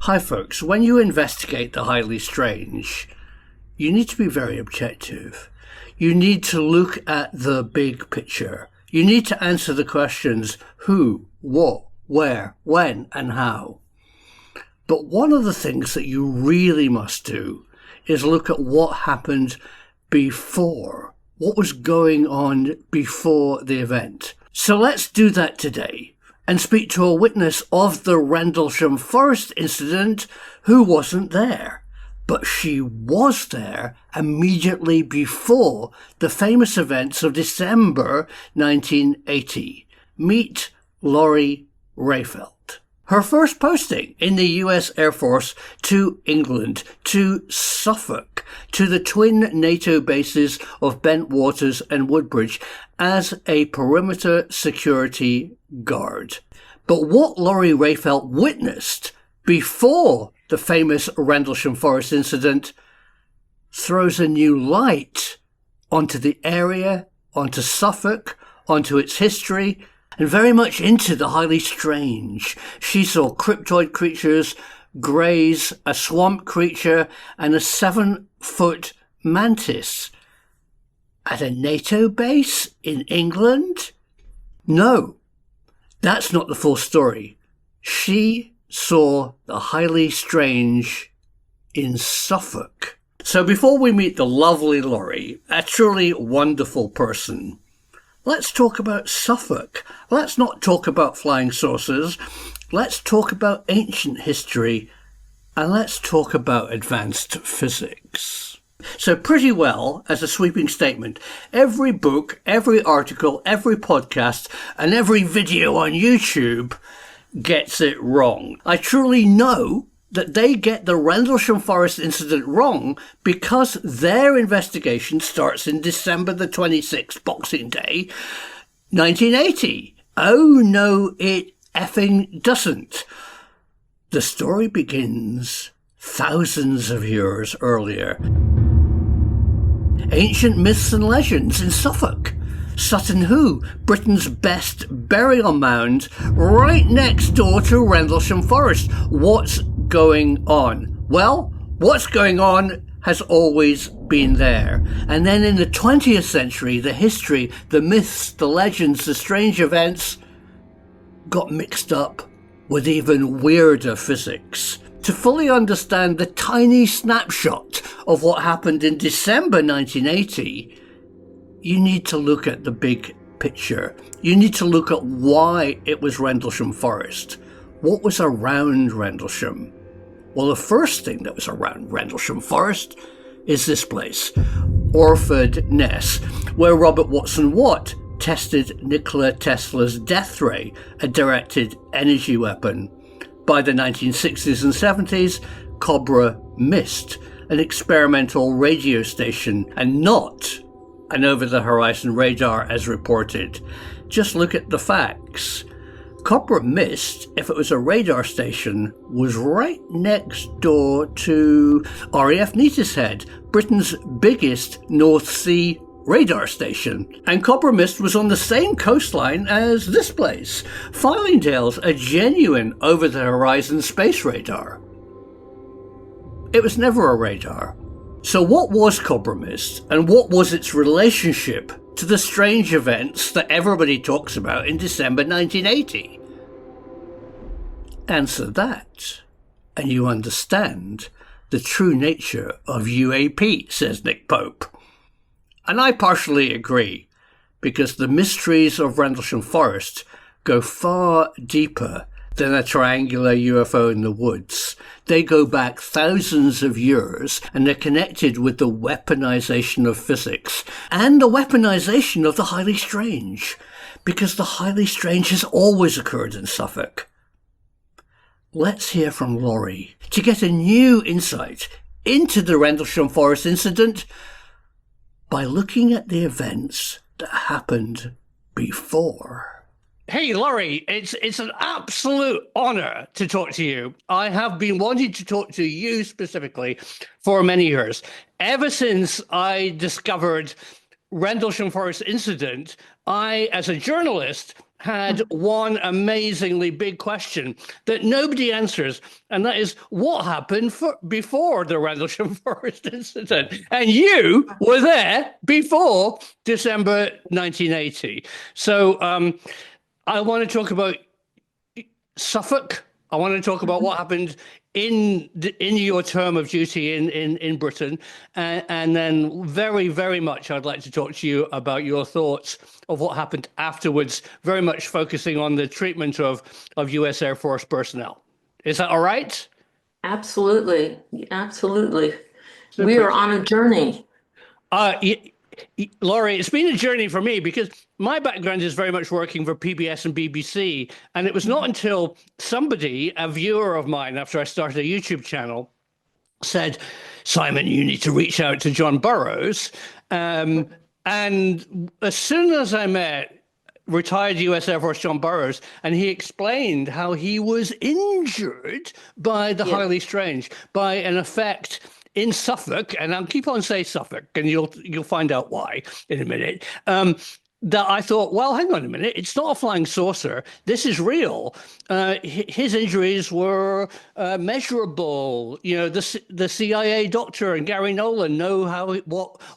Hi folks, when you investigate the highly strange, you need to be very objective. You need to look at the big picture. You need to answer the questions who, what, where, when, and how. But one of the things that you really must do is look at what happened before, what was going on before the event. So let's do that today and speak to a witness of the Rendlesham Forest incident who wasn't there. But she was there immediately before the famous events of December 1980. Meet Lori Rehfeldt. Her first posting in the US Air Force to England, to Suffolk, to the twin NATO bases of Bentwaters and Woodbridge as a perimeter security guard. But what Lori Rehfeldt witnessed before the famous Rendlesham Forest incident throws a new light onto the area, onto Suffolk, onto its history, and very much into the highly strange. She saw cryptoid creatures, greys, a swamp creature, and a 7-foot mantis. At a NATO base in England? No, that's not the full story. She saw the highly strange in Suffolk. So before we meet the lovely Lori, a truly wonderful person, let's talk about Suffolk. Let's not talk about flying saucers. Let's talk about ancient history, and let's talk about advanced physics. So pretty well, as a sweeping statement, every book, every article, every podcast, and every video on YouTube gets it wrong. I truly know that they get the Rendlesham Forest incident wrong because their investigation starts in December the 26th, Boxing Day, 1980. Oh no, it effing doesn't. The story begins thousands of years earlier. Ancient myths and legends in Suffolk. Sutton Hoo, Britain's best burial mound, right next door to Rendlesham Forest. What's going on? Well, what's going on has always been there. And then in the 20th century, the history, the myths, the legends, the strange events got mixed up with even weirder physics. To fully understand the tiny snapshot of what happened in December 1980, you need to look at the big picture. You need to look at why it was Rendlesham Forest. What was around Rendlesham? Well, the first thing that was around Rendlesham Forest is this place, Orford Ness, where Robert Watson Watt tested Nikola Tesla's death ray, a directed energy weapon. By the 1960s and 70s, Cobra missed an experimental radio station and not an over-the-horizon radar as reported. Just look at the facts. Cobra Mist, if it was a radar station, was right next door to RAF Neatishead, Britain's biggest North Sea radar station. And Cobra Mist was on the same coastline as this place, Fylingdale's a genuine over-the-horizon space radar. It was never a radar. So what was Cobra Mist, and what was its relationship to the strange events that everybody talks about in December 1980? Answer that, and you understand the true nature of UAP, says Nick Pope. And I partially agree, because the mysteries of Rendlesham Forest go far deeper than a triangular UFO in the woods. They go back thousands of years, and they're connected with the weaponization of physics and the weaponization of the highly strange, because the highly strange has always occurred in Suffolk. Let's hear from Lori to get a new insight into the Rendlesham Forest incident by looking at the events that happened before. Hey, Lori, it's an absolute honor to talk to you. I have been wanting to talk to you specifically for many years. Ever since I discovered Rendlesham Forest incident, I, as a journalist, had one amazingly big question that nobody answers, and that is what happened before the Rendlesham Forest incident. And you were there before December 1980. So I want to talk about Suffolk. I want to talk about what happened in your term of duty in Britain, and then very much I'd like to talk to you about your thoughts of what happened afterwards. Very much focusing on the treatment of U.S. Air Force personnel. Is that all right? Absolutely. Absolutely. We Super. are on a journey. Uh, Laurie, it's been a journey for me because my background is very much working for PBS and BBC. And it was not until somebody, a viewer of mine, after I started a YouTube channel, said, Simon, you need to reach out to John Burroughs. And as soon as I met retired US Air Force John Burroughs, and he explained how he was injured by the Yeah. highly strange, by an effect in Suffolk, and I'll keep on saying Suffolk, and you'll find out why in a minute. That I thought, well, hang on a minute, it's not a flying saucer. This is real. His injuries were measurable. You know, the CIA doctor and Gary Nolan know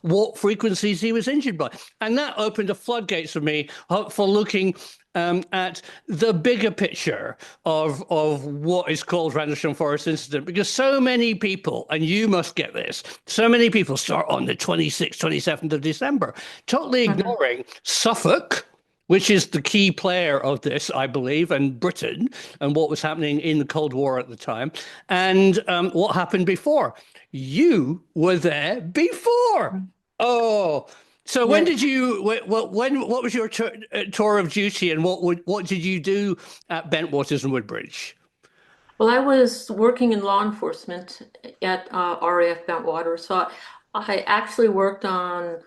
what frequencies he was injured by, and that opened the floodgates for me for looking at the bigger picture of what is called Rendlesham Forest incident, because so many people, and you must get this, so many people start on the 26th, 27th of December, totally Mhm. ignoring Suffolk, which is the key player of this, I believe, and Britain, and what was happening in the Cold War at the time, and what happened before. You were there before. Oh, so when Yeah. did you? What was your tour of duty, and what did you do at Bentwaters and Woodbridge? Well, I was working in law enforcement at RAF Bentwaters, so I actually worked on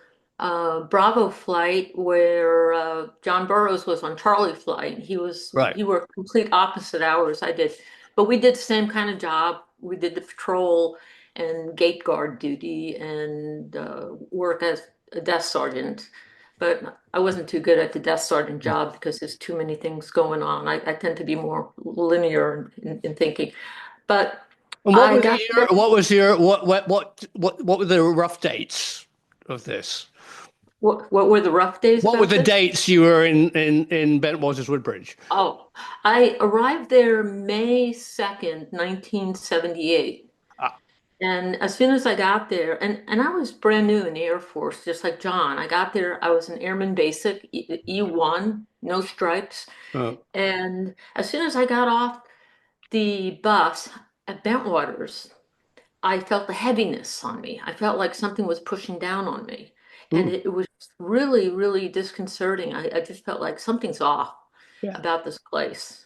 Bravo flight where John Burroughs was on Charlie flight. Right. He worked complete opposite hours I did, but we did the same kind of job. We did the patrol and gate guard duty and work as a desk sergeant. But I wasn't too good at the desk sergeant job because there's too many things going on. I tend to be more linear in thinking. But And I got there. what were the rough dates of this? What were the rough days What were about the this? dates you were in Bentwaters Woodbridge? Oh, I arrived there May 2nd, 1978. Ah, And as soon as I got there, and I was brand new in the Air Force, just like John. I got there, I was an Airman Basic, E1, no stripes. uh, And as soon as I got off the bus at Bentwaters, I felt the heaviness on me. I felt like something was pushing down on me. And ooh, it was really disconcerting. I just felt like something's off yeah. about this place.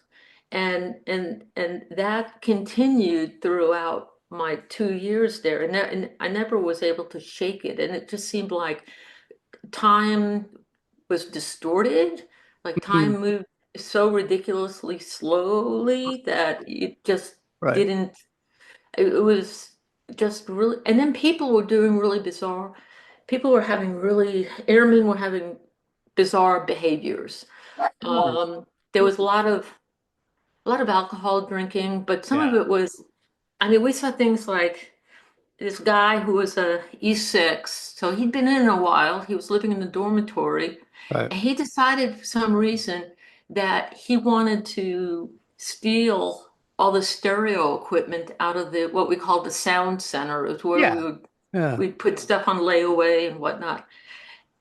And that continued throughout my 2 years there. And I never was able to shake it. And it just seemed like time was distorted, like Mm, time moved so ridiculously slowly that it just right. didn't, it was just really, and then people were doing really bizarre, people were having really, airmen were having bizarre behaviors. Oh, There was a lot of alcohol drinking, but some of yeah. it was, I mean, we saw things like this guy who was a E6, so he'd been in a while. He was living in the dormitory, Right. and he decided for some reason that he wanted to steal all the stereo equipment out of the what we called the sound center. It was where Yeah. Yeah. we'd put stuff on layaway and whatnot.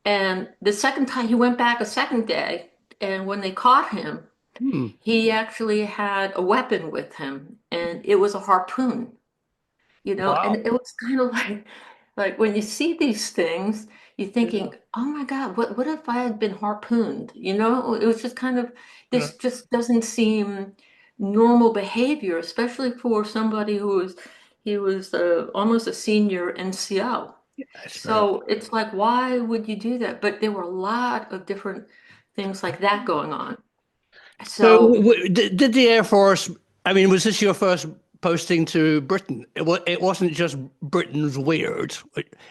And the second time he went back a second day, and when they caught him, Hmm. he actually had a weapon with him, and it was a harpoon, and Wow. it was kind of like when you see these things, you're Yeah. thinking, oh my God, what if I had been harpooned? It was just kind of, Yeah. this just doesn't seem normal behavior, especially for somebody he was almost a senior NCO. That's very. So it's like, why would you do that? But there were a lot of different things like that going on. So, So did the Air Force? I mean, was this your first posting to Britain. It wasn't just Britain's weird.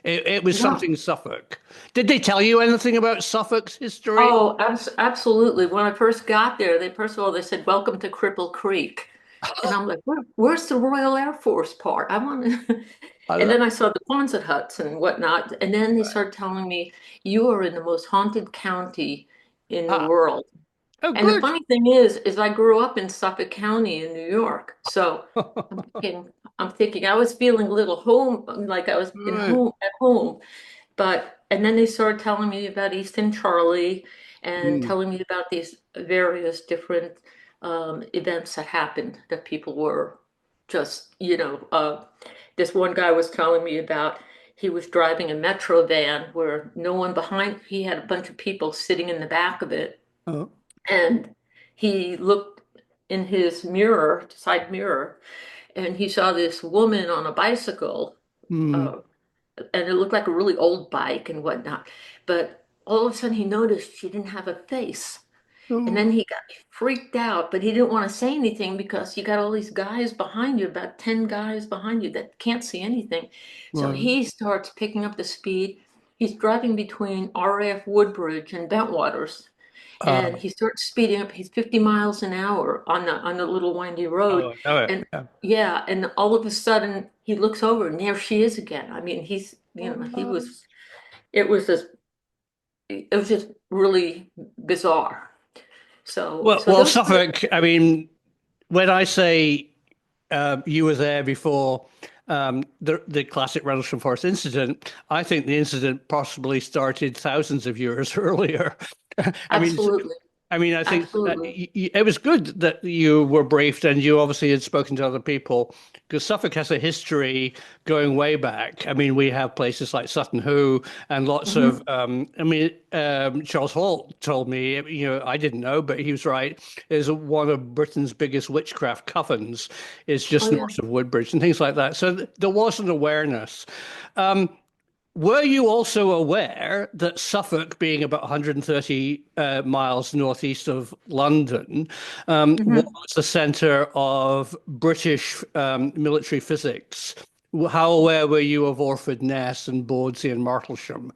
It was No. something Suffolk. Did they tell you anything about Suffolk's history? Oh, absolutely. When I first got there, they first of all they said, "Welcome to Cripple Creek," and I'm like, Where's the Royal Air Force part? I want to." I And lo- then I saw the Quonset huts and whatnot, and then they started telling me, "You are in the most haunted county in the ah, world." oh, And the good. funny thing is I grew up in Suffolk County in New York, so I'm thinking I was feeling a little home, like I was in Right. home at home. But and then they started telling me about Easton Charlie and Mm. telling me about these various different events that happened that people were just, this one guy was telling me about he was driving a metro van where no one behind, he had a bunch of people sitting in the back of it, Oh. and he looked in his mirror, side mirror, and he saw this woman on a bicycle. Mm. uh, and it looked like a really old bike and whatnot. But all of a sudden he noticed she didn't have a face. And Oh. then he got freaked out, but he didn't want to say anything because you got all these guys behind you, about 10 guys behind you that can't see anything. So Right. he starts picking up the speed. He's driving between RAF Woodbridge and Bentwaters, and he starts speeding up. He's 50 miles an hour on the little windy road. Oh, I know it. And Yeah. yeah, and all of a sudden he looks over and there she is again. I mean, it was just really bizarre. So Well, those were Suffolk. I mean, when I say you were there before the classic Rendlesham Forest incident, I think the incident possibly started thousands of years earlier. I mean, absolutely, I think absolutely. it was good that you were briefed and you obviously had spoken to other people because Suffolk has a history going way back. I mean, we have places like Sutton Hoo and lots of, Hmm. Charles Halt told me, I didn't know, but he was right, is one of Britain's biggest witchcraft covens is Oh just yeah. north of Woodbridge and things like that. So there was an awareness. Were you also aware that Suffolk, being about 130 miles northeast of London, was Hmm. the centre of British military physics? How aware were you of Orford Ness and Bawdsey and Martlesham?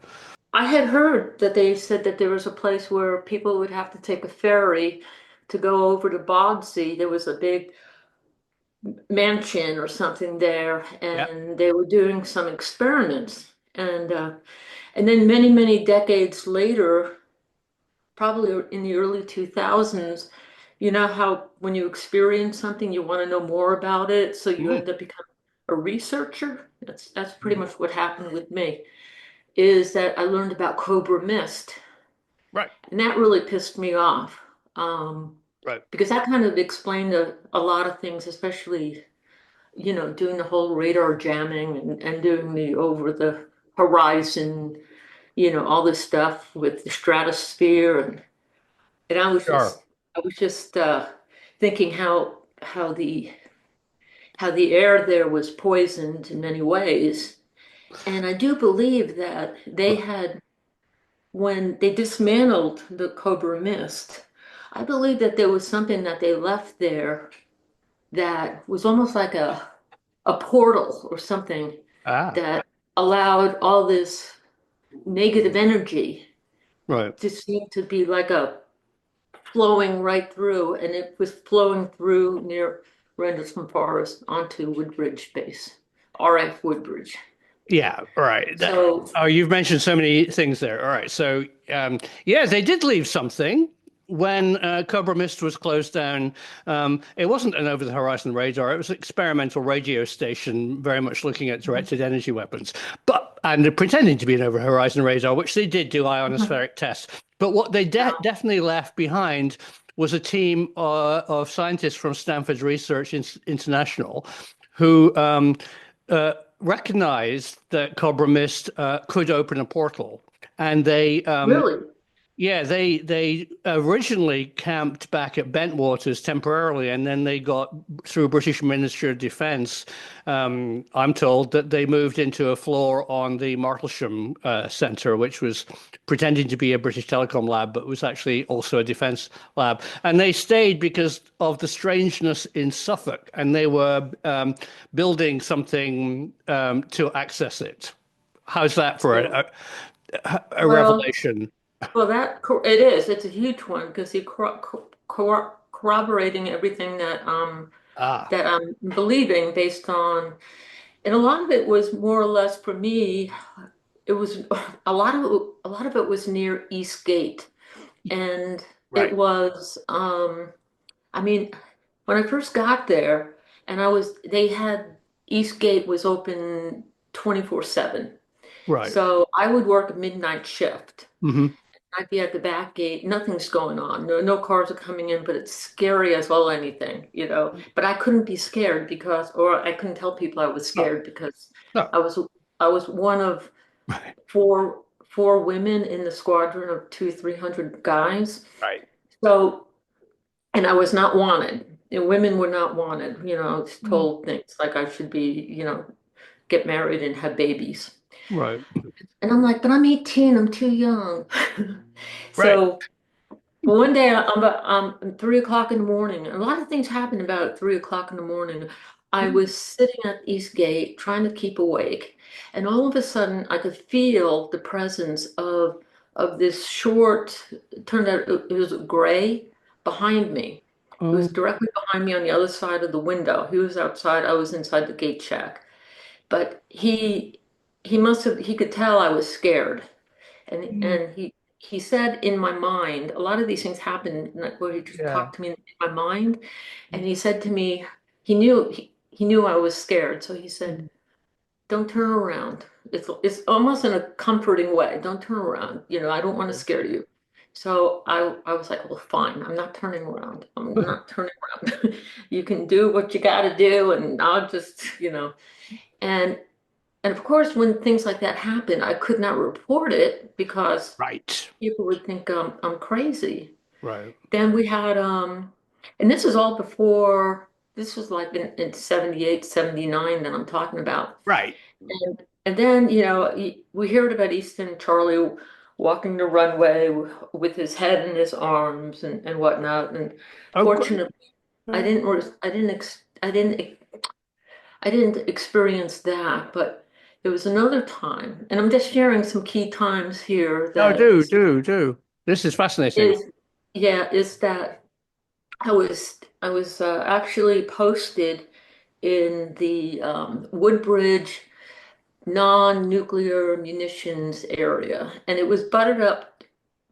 I had heard that they said that there was a place where people would have to take a ferry to go over to Bawdsey. There was a big mansion or something there, Yeah. and they were doing some experiments. And then many decades later, probably in the early 2000s, you know how when you experience something, you want to know more about it, so you Mm. end up becoming a researcher. That's pretty much what happened with me, is that I learned about Cobra Mist, Right. and that really pissed me off. Um, Right. because that kind of explained a lot of things, especially, doing the whole radar jamming and doing the over the horizon, all this stuff with the stratosphere, and Sure. I was just thinking how the air there was poisoned in many ways. And I do believe that they had, when they dismantled the Cobra Mist, I believe that there was something that they left there that was almost like a portal or something Ah, that allowed all this negative energy right. to seem to be like a flowing right through, and it was flowing through near Rendlesham Forest onto Woodbridge Base, RF Woodbridge. Yeah, right. So, Oh, you've mentioned so many things there. All right. So, yeah, they did leave something when Cobra Mist was closed down. It wasn't an over-the-horizon radar. It was an experimental radio station, very much looking at mhm, directed energy weapons, and pretending to be an over-horizon radar, which they did do mhm. ionospheric tests. But what they Wow, definitely left behind was a team of scientists from Stanford Research International who recognized that Cobra Mist could open a portal. And they really? Yeah, they originally camped back at Bentwaters temporarily, and then they got through British Ministry of Defence. I'm told that they moved into a floor on the Martlesham Centre, which was pretending to be a British Telecom lab, but was actually also a defence lab. And they stayed because of the strangeness in Suffolk, and they were building something to access it. How's that for Yeah. a Well, revelation? well, it is. It's a huge one because he corroborating everything Ah, that I'm believing based on, and a lot of it was more or less for me. It was a lot of it was near East Gate, and it right. was. I mean, when I first got there, and they had Eastgate was open 24/7. Right. So I would work a midnight shift. Hmm. I'd be at the back gate, nothing's going on. No cars are coming in, but it's scary as well, anything, you know. But I couldn't be scared or I couldn't tell people I was No, scared because no. I was I was one of Right. four women in the squadron of 300 guys. Right. So and I was not wanted. And women were not wanted. You know, I was Mm. told things like I should be, get married and have babies. Right. And I'm like, but I'm 18, I'm too young. Right. So but one day at 3 o'clock in the morning. A lot of things happened about 3 o'clock in the morning. I was sitting at East Gate trying to keep awake, and all of a sudden I could feel the presence of this short, it turned out it was gray behind me. It was Oh, directly behind me on the other side of the window. He was outside, I was inside the gate check. But he could tell I was scared. mm, And he said in my mind, a lot of these things happened like where he just yeah. talked to me in my mind, and he said to me, he knew I was scared, so he said, Mm. "Don't turn around." It's almost in a comforting way. Don't turn around. You know, I don't want to scare you. So I was like, well, fine. I'm not turning around. I'm not turning around. You can do what you got to do, and I'll just, and and of course, when things like that happen, I could not report it because Right. people would think I'm crazy. Right. Then we had, and this was all before, this was like in 78, 79 that I'm talking about. Right. And then, we heard about Easton Charlie walking the runway with his head in his arms and whatnot. And Oh, great. fortunately, Yeah. I didn't experience that, but there was another time, and I'm just sharing some key times here No, that do. This is fascinating. is, yeah, is that I was actually posted in the Woodbridge non-nuclear munitions area, and it was butted up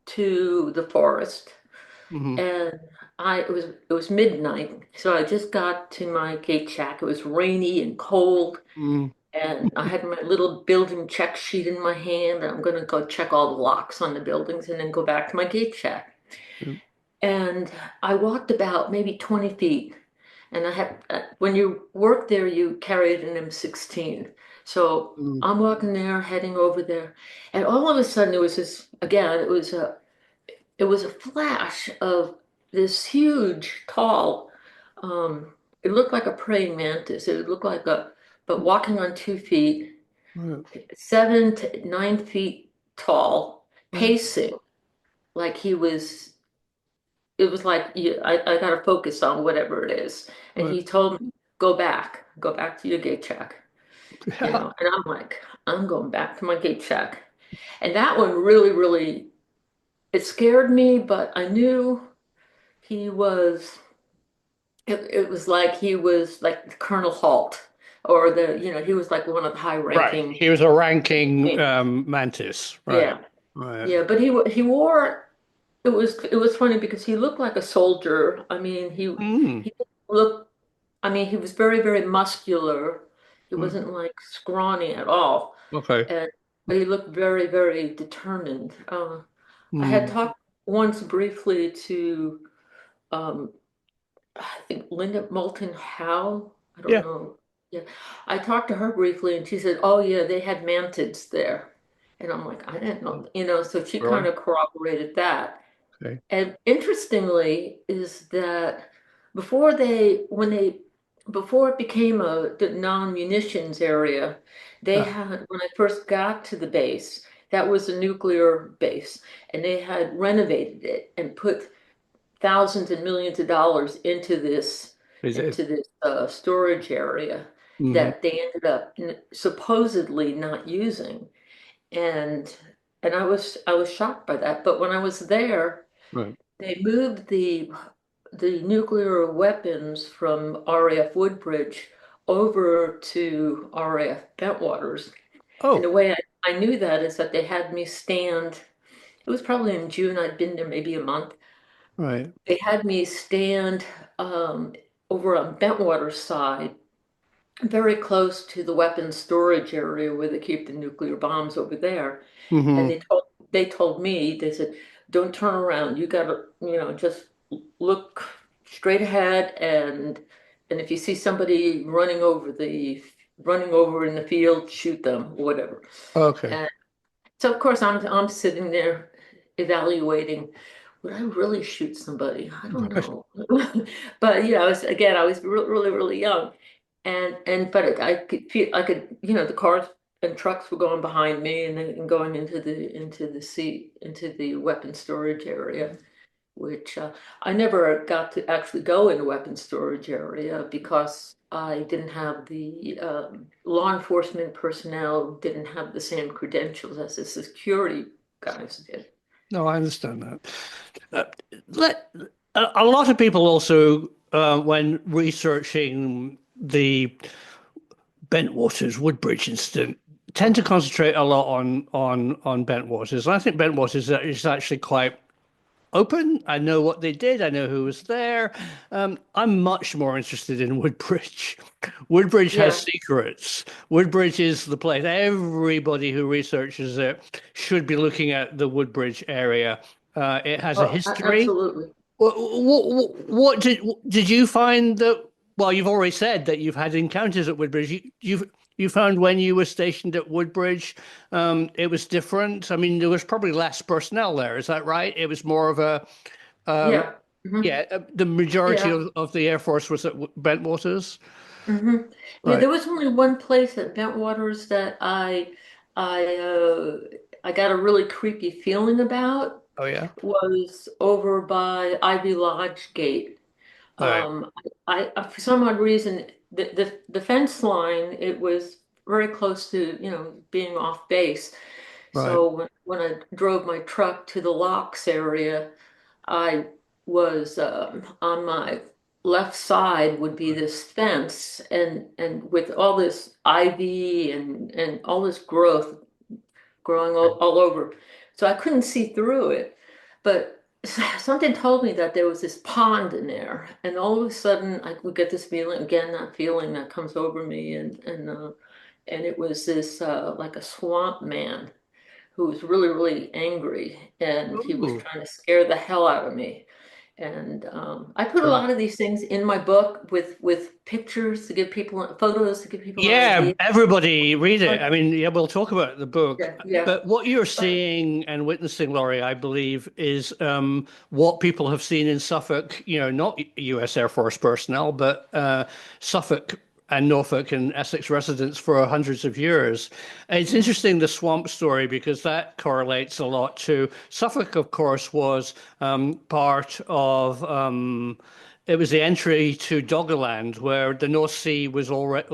to the forest, Hmm. and it was midnight, so I just got to my gate shack. It was rainy and cold. Mm. And I had my little building check sheet in my hand, and I'm going to go check all the locks on the buildings and then go back to my gate check. And I walked about maybe 20 feet. And when you work there, you carry it in M16. So Mm. I'm walking there, heading over there. And all of a sudden, it was this, again, it was a flash of this huge, tall, um, it looked like a praying mantis. It looked like but walking on 2 feet, Right. 7 to 9 feet tall, Right. pacing like it was like I got to focus on whatever it is. And Right. he told me, go back to your gate check, and I'm like, I'm going back to my gate check. And that one really, really, it scared me, but I knew he was, it was like he was like Colonel Halt or he was like one of the high Right. ranking. He was a ranking mantis. Right. Yeah. Right. Yeah, but he wore it was funny because he looked like a soldier. I mean, Mm. he didn't look I mean, he was very, very muscular. He Mm. wasn't like scrawny at all. Okay. And but he looked very, very determined. I had Mm. talked once briefly to um I think Linda Moulton Howe. I don't Yeah. know. Yeah. I talked to her briefly and she said, "Oh yeah, they had mantids there." And I'm like, I didn't know, so she kind Really? of corroborated that. Okay. And interestingly is that before they, when they, before it became a non-munitions area, they Ah, had, when I first got to the base, that was a nuclear base, and they had renovated it and put thousands and millions of dollars is it? storage area Hmm. that they ended up supposedly not using. And I was shocked by that. But when I was there, Right. they moved the nuclear weapons from RAF Woodbridge over to RAF Bentwaters. And the Oh, way I knew that is that they had me stand, it was probably in June, I'd been there maybe a month. right. They had me stand um, over on Bentwaters side, very close to the weapons storage area where they keep the nuclear bombs over there. And Hmm. they told me, they said, don't turn around. You gotta, just look straight ahead, and if you see somebody running over in the field, shoot them, or whatever. Okay. And so of course I'm sitting there evaluating, would I really shoot somebody? I don't know. But I was really, really, really young. But I could feel, the cars and trucks were going behind me, and going into the weapon storage area, which I never got to actually go in the weapon storage area because I didn't have the law enforcement personnel didn't have the same credentials as the security guys did. No, I understand that. Uh, let a lot of people also, when researching the Bentwaters Woodbridge incident, tend to concentrate a lot on Bentwaters. And I think Bentwaters is actually quite open. I know what they did. I know who was there. I'm much more interested in Woodbridge. Woodbridge has Yeah. secrets. Woodbridge is the place. Everybody who researches it should be looking at the Woodbridge area. It has a Oh, history. absolutely. What did you find that? Well, you've already said that you've had encounters at Woodbridge. You found when you were stationed at Woodbridge, it was different. I mean, there was probably less personnel there. Is that right? It was more of a Yeah. Hmm. yeah. The majority Yeah. of the Air Force was at Bentwaters, Hmm. Yeah, right? there was only one place at Bentwaters that I got a really creepy feeling about, Oh yeah, was over by Ivy Lodge Gate. right, For some odd reason, the fence line, it was very close to, being off base. right. So when I drove my truck to the locks area, I was on my left side would be this fence, and with all this ivy and all this growth growing all over. So I couldn't see through it. But something told me that there was this pond in there. And all of a sudden I would get this feeling, again, that feeling that comes over me. And it was this like a swamp man who was really, really angry. And he was Ooh, trying to scare the hell out of me. And I put a sure. lot of these things in my book with pictures to give people, photos to give people an Yeah, idea. everybody read it. But I mean, yeah, we'll talk about the book, yeah, yeah. but what you're But seeing and witnessing, Laurie, I believe, is what people have seen in Suffolk. Not U.S. Air Force personnel, but Suffolk and Norfolk and Essex residents for hundreds of years. And it's Mhm. interesting the swamp story because that correlates a lot to Suffolk. Of course, was part of. It was the entry to Doggerland, where the North Sea was already,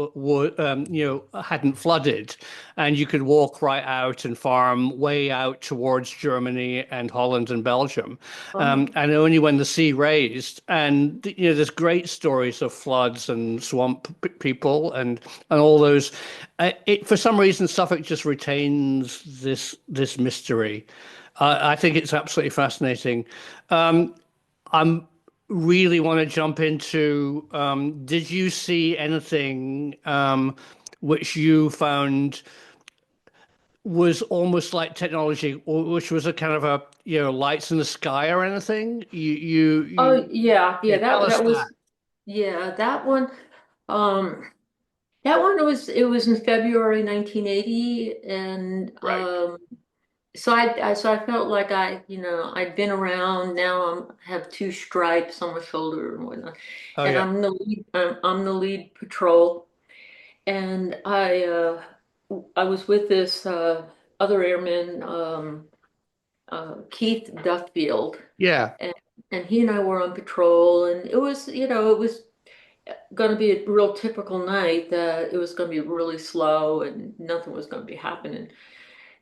hadn't flooded, and you could walk right out and farm way out towards Germany and Holland and Belgium, Oh, and only when the sea raised. And there's great stories of floods and swamp people and all those. For some reason, Suffolk just retains this mystery. I think it's absolutely fascinating. I'm really want to jump into did you see anything which you found was almost like technology, or which was a kind of a lights in the sky or anything? oh yeah, Yeah, yeah. tell That us that that. was yeah that one. Um, That one was in February 1980, and Right. so I felt like I'd been around. Now have two stripes on my shoulder and whatnot, Oh and yeah. I'm the lead patrol, and I was with this other airman, Keith Duffield, Yeah. and he and I were on patrol, and it was going to be a real typical night. That it was going to be really slow, and nothing was going to be happening.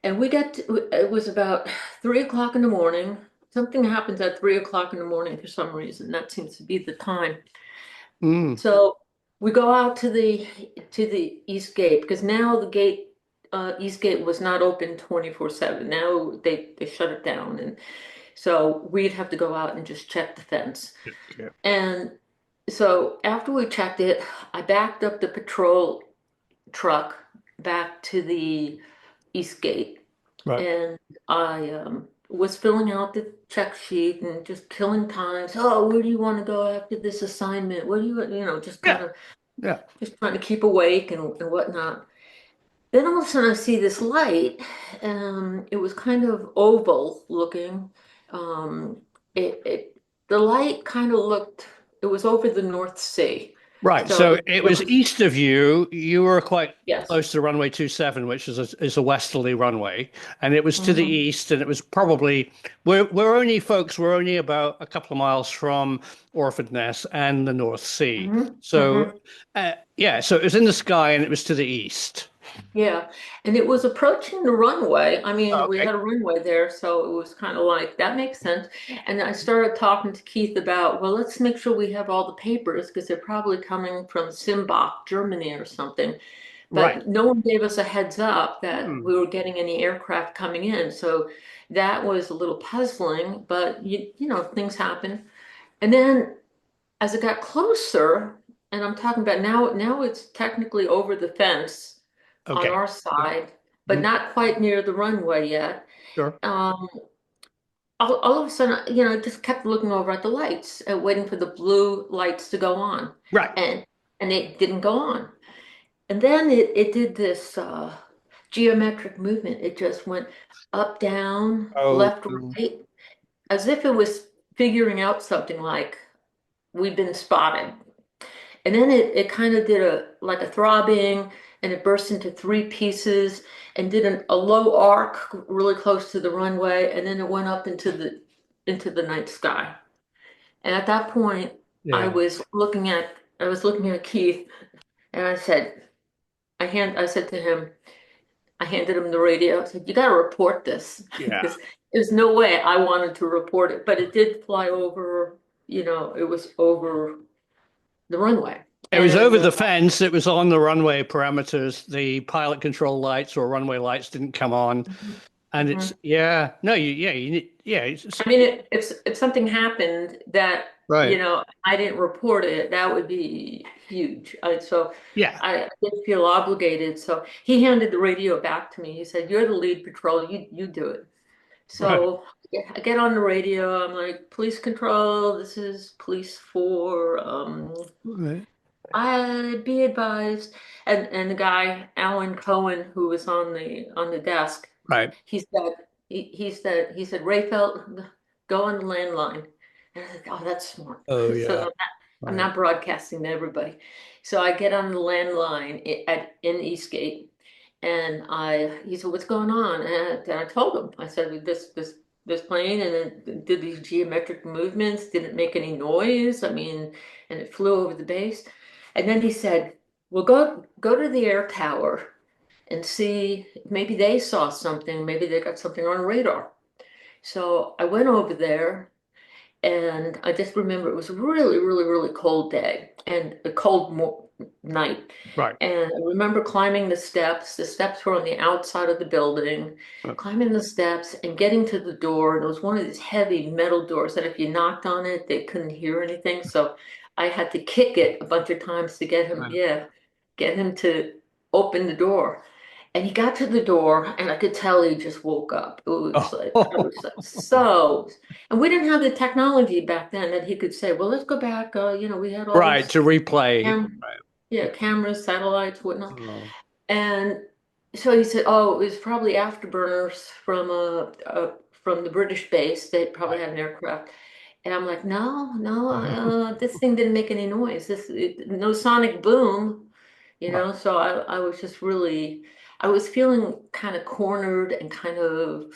And it was about 3 o'clock in the morning. Something happens at 3 o'clock in the morning for some reason. That seems to be the time. Mm. So we go out to the east gate because now the east gate was not open 24/7. Now they shut it down, and so we'd have to go out and just check the fence. Yeah. And so after we checked it, I backed up the patrol truck back to the east gate, Right. and I was filling out the check sheet and just killing time. So, oh, where do you want to go after this assignment? What do just kind Yeah. of Yeah. just trying to keep awake and whatnot. Then all of a sudden I see this light. It was kind of oval looking. Um, it the light kind of looked. It was over the North Sea, Right. so So it it was was east of you. You were quite yes. close to runway 27, which is a westerly runway, and it was to the Hmm. east, and it was probably we're only about a couple of miles from Orford Ness and the North Sea. Hmm. So Hmm. yeah, so it was in the sky and it was to the east. Yeah, and it was approaching the runway. I Oh, mean, we okay. had a runway there, so it was kind of like that makes sense. And I started talking to Keith about, well, let's make sure we have all the papers because they're probably coming from Simbach, Germany or something. Right. But no one gave us a heads up that Hmm. we were getting any aircraft coming in. So that was a little puzzling, but things happen. And then as it got closer, and I'm talking about now it's technically over the fence on Okay. our Yeah. side, but Mhm. not quite near the runway yet. Sure. Um, all of a sudden, I just kept looking over at the lights and waiting for the blue lights to go on, Right. and it didn't go on. And then it did this geometric movement. It just went up, down, Oh, left, right, as if it was figuring out something like we've been spotted. And then it kind of did like a throbbing, and it burst into three pieces and did a low arc really close to the runway, and then it went up into the night sky. And at that point, I yeah. was looking at I was looking at Keith, and I said to him, I handed him the radio. I said, "You got to report this," Yeah. because there's no way I wanted to report it, but it did fly over. It was over the runway, It was and over the fence. It was on the runway parameters. The pilot control lights or runway lights didn't come on. And it's, mhm. yeah, no, you need, yeah, I mean, if something happened that right. I didn't report it, that would be huge. So Yeah. I didn't feel obligated. So he handed the radio back to me. He said, "You're the lead patrol. You do it." Right. So yeah, I get on the radio. I'm like, "Police control. This is police four. Right. I be advised." And the guy Alan Cohen, who was on the desk, Right. he said he said, "Rehfeldt, go on the landline." And I said, "Oh, that's smart." Oh, So yeah. I'm Right. not broadcasting to everybody. So I get on the landline in Eastgate, and he said, "What's going on?" And I told him. I said, "This plane, and it did these geometric movements. Didn't make any noise. I mean, and it flew over the base." And then he said, "Well, go to the air tower and see, maybe they saw something, maybe they got something on radar." So I went over there, and I just remember it was a really, really, really cold day and a cold night. Right. And I remember climbing the steps. The steps were on the outside of the building, climbing the steps and getting to the door. And it was one of these heavy metal doors that if you knocked on it, they couldn't hear anything. So I had to kick it a bunch of times to Right. get him to open the door. And he got to the door, and I could tell he just woke up. It was like, I Oh, was like, so, and we didn't have the technology back then that he could say, "Well, let's go back. We had all right. these To replay. cam Right. yeah, cameras, satellites, whatnot. Oh, And so he said, "Oh, it was probably afterburners from the British base. They probably right. had an aircraft." And I'm like, "No, no, this thing didn't make any noise. No sonic boom, you Right. know." So I was just really, I was feeling kind of cornered and kind of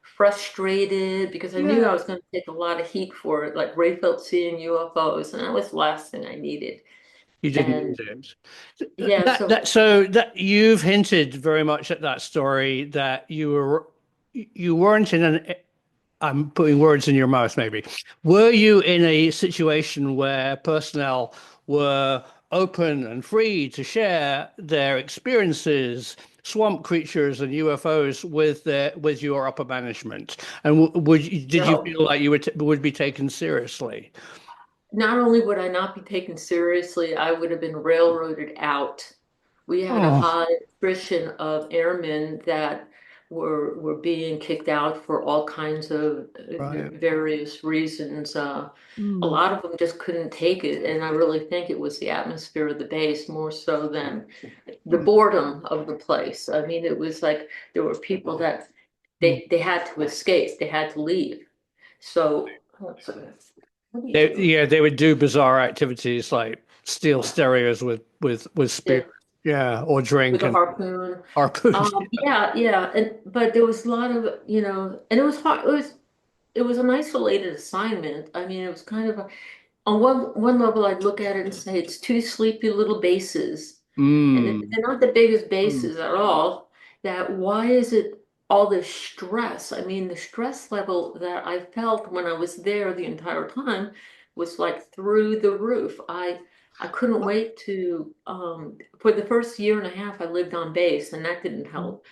frustrated because I knew Yeah, I was going to take a lot of heat for it, like Rayfeld seeing UFOs, and that was the last thing I needed. you didn't And need it. yeah, so. So that you've hinted very much at that story that you weren't in an I'm putting words in your mouth, maybe. Were you in a situation where personnel were open and free to share their experiences, swamp creatures and UFOs with your upper management? And did you No. feel like you would be taken seriously? Not only would I not be taken seriously, I would have been railroaded out. We had a Oh, high attrition of airmen that were being kicked out for all kinds of right. various reasons. A Hmm. lot of them just couldn't take it, and I really think it was the atmosphere of the base more so than the boredom of the place. I mean, it was like there were people that Hmm. they had to escape, they had to leave. So, what are you doing? They would do bizarre activities like steal stereos with spears, Yeah, yeah, or drink with a and harpoon. harpoons. Yeah, yeah, and but there was a lot of, and it was hard. It was an isolated assignment. I mean, it was kind of on one level, I'd look at it and say it's two sleepy little bases, and Mm. they're not the biggest Mm. bases at all. That why is it all this stress? I mean, the stress level that I felt when I was there the entire time was like through the roof. I couldn't wait to for the first year and a half I lived on base, and that didn't help.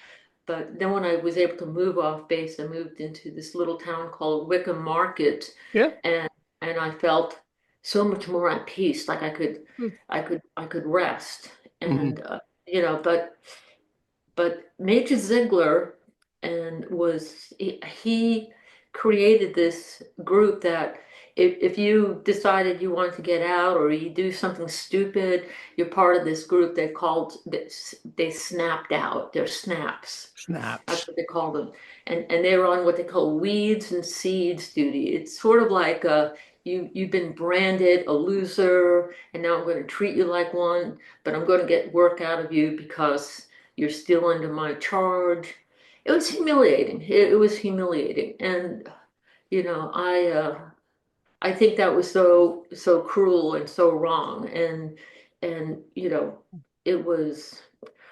But then when I was able to move off base, I moved into this little town called Wickham Market, Yeah. and I felt so much more at peace. Like I could rest, Mm-hmm. and but Major Ziegler he created this group that if you decided you wanted to get out or you do something stupid, you're part of this group they snapped out. They're snaps. That's Snaps. what they call them. And they're on what they call weeds and seeds duty. It's sort of like you've been branded a loser, and now I'm going to treat you like one, but I'm going to get work out of you because you're still under my charge. It was humiliating. It was humiliating. And you know, I think that was so cruel and so wrong. And it was,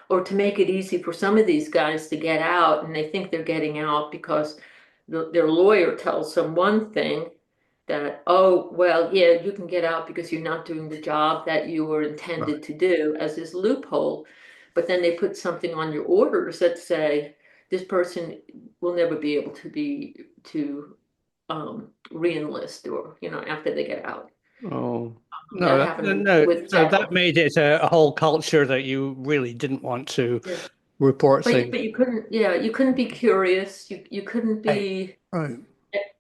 or to make it easy for some of these guys to get out, and they think they're getting out because their lawyer tells them one thing, that, oh, well, yeah, you can get out because you're not doing the job that you were Right. intended to do, as this loophole. But then they put something on your orders that say this person will never be able to re-enlist, or after they get out. Oh, no, That happened no. with So that several. made it a whole culture that you really didn't want to Yeah. report But things. but you couldn't, yeah, you couldn't be curious. You couldn't Right. be, Right.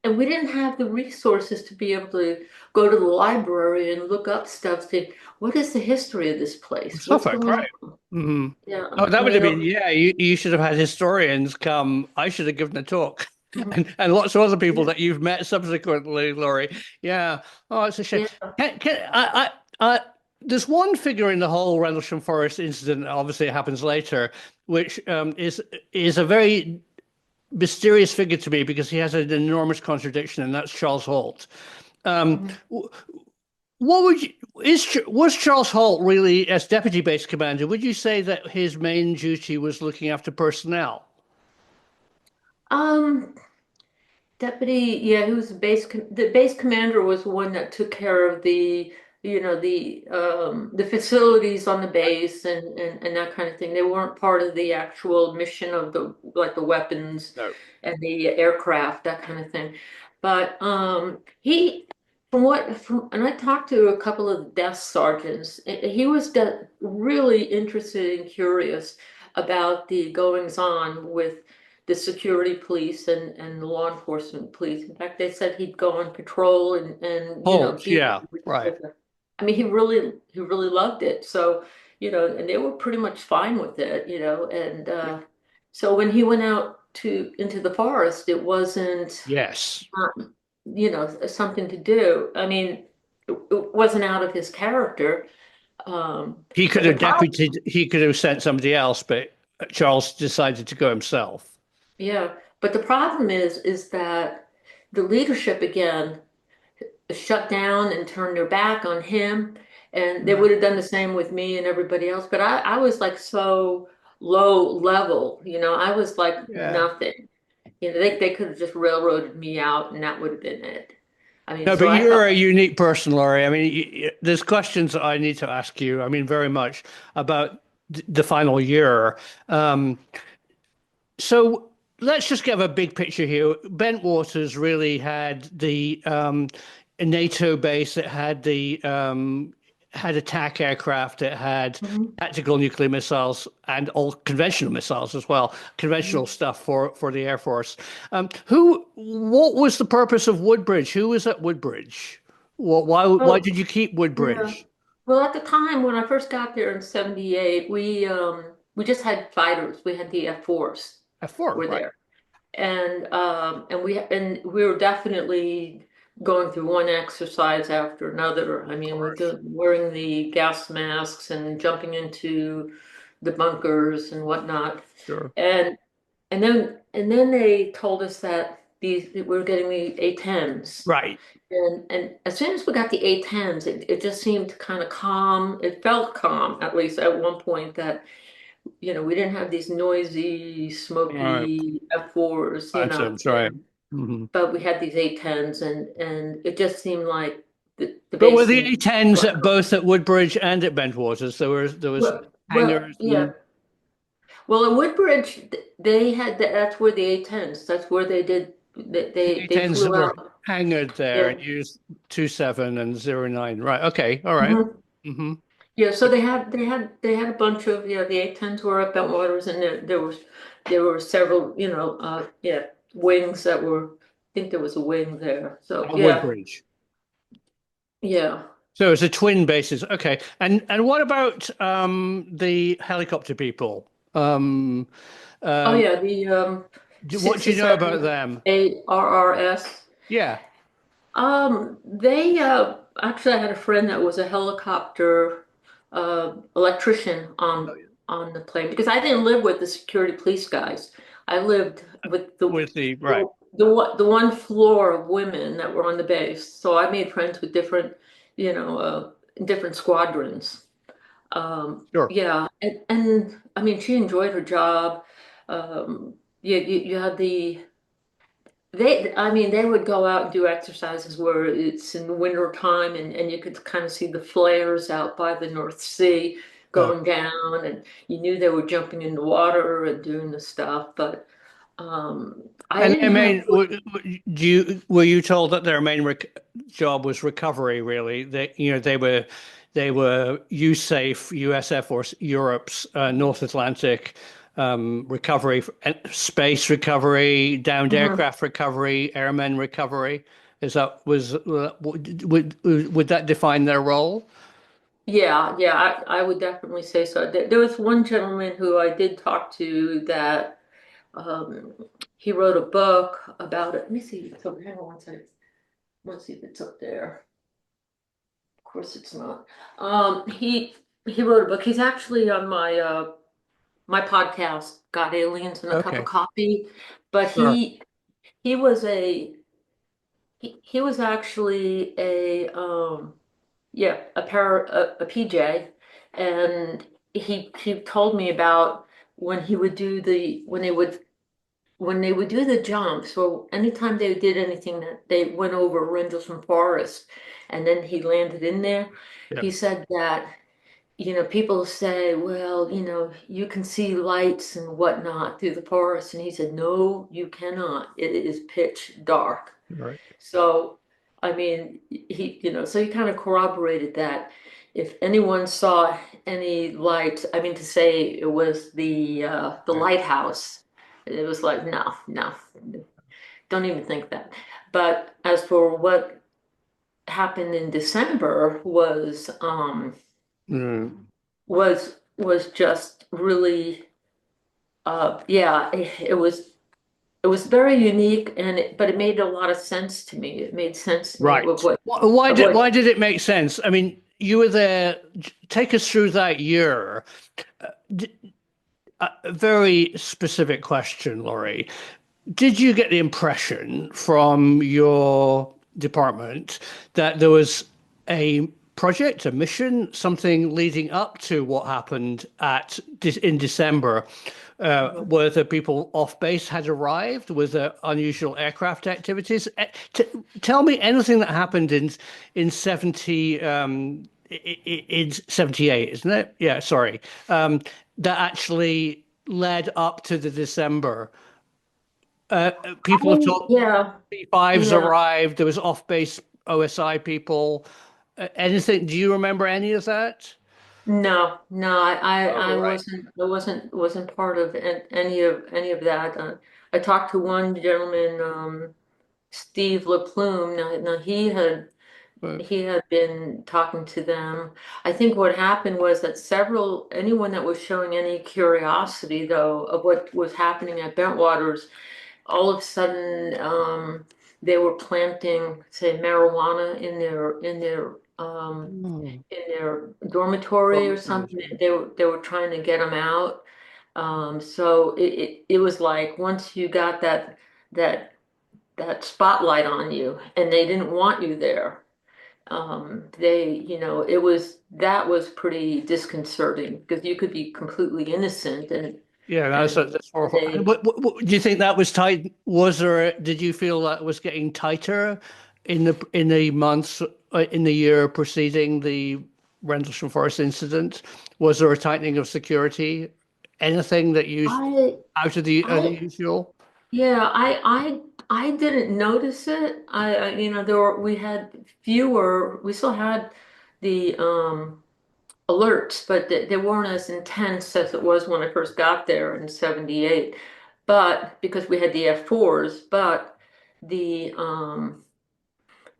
and we didn't have the resources to be able to go to the library and look up stuff. Say, what is the history of this place? What's Suffolk, going right. on? Hmm. Yeah, Oh, that I would have mean, been, yeah, you should have had historians come. I should have given a talk. mhm. And lots of other people Yeah, that you've met subsequently, Laurie. Yeah. Oh, it's a shame. yeah. There's one figure in the whole Rendlesham Forest incident, obviously it happens later, which is a very mysterious figure to me because he has an enormous contradiction, and that's Charles Halt. Um, Mhm. what would you, was Charles Halt really, as deputy base commander, would you say that his main duty was looking after personnel? Um, Deputy, yeah, he was the base commander was the one that took care of the facilities on the base and that kind of thing. They weren't part of the actual mission of the weapons No. and the aircraft, that kind of thing. But he and I talked to a couple of desk sergeants. He was really interested and curious about the goings on with the security police and the law enforcement police. In fact, they said he'd go on patrol and Halt, be yeah, right. I mean, he really loved it. So, and they were pretty much fine with it, and so when he went out to into the forest, it wasn't, Yes. something to do. I mean, it wasn't out of his character. He could But the have problem, he could have sent somebody else, but Charles decided to go himself. yeah, but the problem is that the leadership again shut down and turned their back on him, and they would Right. have done the same with me and everybody else. But I was like so low level, I was like Yeah. nothing. They could have just railroaded me out, and that would have been it. I mean, No, so but I you're felt, a unique person, Laurie. I mean, there's questions that I need to ask you. I mean, very much about the final year. Um, so let's just give a big picture here. Bentwaters really had the a NATO base that had attack aircraft, it had Mhm, tactical nuclear missiles and all conventional missiles as well, conventional mhm. stuff for the Air Force. What was the purpose of Woodbridge? Who was at Woodbridge? Why Well, did you keep yeah. Woodbridge? Well, at the time when I first got there in '78, we just had fighters. We had the F4s F4, were right? there. And we were definitely going through one exercise after another. I Of mean, course. wearing the gas masks and jumping into the bunkers and whatnot. Sure. And and then they told us that we were getting the A-10s. Right. And as soon as we got the A-10s, it just seemed kind of calm. It felt calm, at least at one point, that we didn't have these noisy, Right. smoky F4s, Phantoms, right. Hmm. but we had these A-10s, and it just seemed like the But were base the seemed A10s quite at calm. both at Woodbridge and at Bentwaters? There was Well, hangars yeah. and Well, at Woodbridge, they had that's where the A-10s. That's where they did. They A10s that flew were out. hangared there Yeah. and used 27 and 09. Right. Okay. All right. Mhm. Mm-hmm. Yeah. So they had a bunch of, the A-10s were at Bentwaters, and there were several, wings that were. I think there was a wing there. So At yeah, Woodbridge. yeah. So it's a twin bases. Okay. And what about the helicopter people? Oh Um, yeah, the what do you know about 67 them? ARRS. Yeah. They actually I had a friend that was a helicopter electrician Oh, on yeah. on the plane because I didn't live with the security police guys. I lived with With the right. the one floor of women that were on the base. So I made friends with different squadrons. Sure. Yeah, and I mean she enjoyed her job. You had I mean, they would go out and do exercises where it's in the winter time, and you could kind of see the flares out by the North Sea Uh, going down, and you knew they were jumping in the water and doing the stuff. But I and didn't their have. main, were you told that their main job was recovery, really? They were USAF, USF, or Europe's North Atlantic recovery, space recovery, downed Mhm. aircraft recovery, airmen recovery. Is that was would that define their role? Yeah, yeah, I would definitely say so. There was one gentleman who I did talk to that um, he wrote a book about it. Let me see. So hang on one second. Let's see if it's up there. Of course, it's not. He wrote a book. He's actually on my podcast, Got Aliens and a Cup of Okay, Coffee. But sure. he was he was actually a PJ, and he told me about when he would do the when they would do the jumps, or anytime they did anything that they went over Rendlesham Forest, and then he landed in there. Yeah. He said that people say, well, you can see lights and whatnot through the forest. And he said, no, you cannot. It is pitch dark. Right. So, I mean, so he kind of corroborated that. If anyone saw any light, I mean, to say it was the Right. lighthouse, it was like, no, no, don't even think that. But as for what happened in December Mm. was just really yeah, it was very unique, but it made a lot of sense to me. It made sense to me Right. Why of did what why did it make sense? I mean, you were there. Take us through that year. A very specific question, Laurie. Did you get the impression from your department that there was a project, a mission, something leading up to what happened in December, where the people off base had arrived? Was there unusual aircraft activities? Tell me anything that happened in 70 in 78, isn't it? Yeah, sorry. That actually led up to the December. People have told yeah, P5s yeah. arrived. There was off-base OSI people. Anything? Do you remember any of that? No, no, Oh, I right. wasn't part of any of that. I talked to one gentleman, Steve LaPlume. Now Well, he had been talking to them. I think what happened was that anyone that was showing any curiosity, though, of what was happening at Bentwaters, all of a sudden, they were planting, say, marijuana oh, in their dormitory or dormitories. something. They were trying to get them out. So it was like once you got that that spotlight on you, and they didn't want you there. It was that was pretty disconcerting because you could be completely innocent Yeah, and that's horrible. they Do you think that was tight? Did you feel that was getting tighter in the months in the year preceding the Rendlesham Forest incident? Was there a tightening of security? Anything that you I out of the I usual? yeah, I didn't notice it. There were we still had the alerts, but they weren't as intense as it was when I first got there in 78. But because we had the F4s, the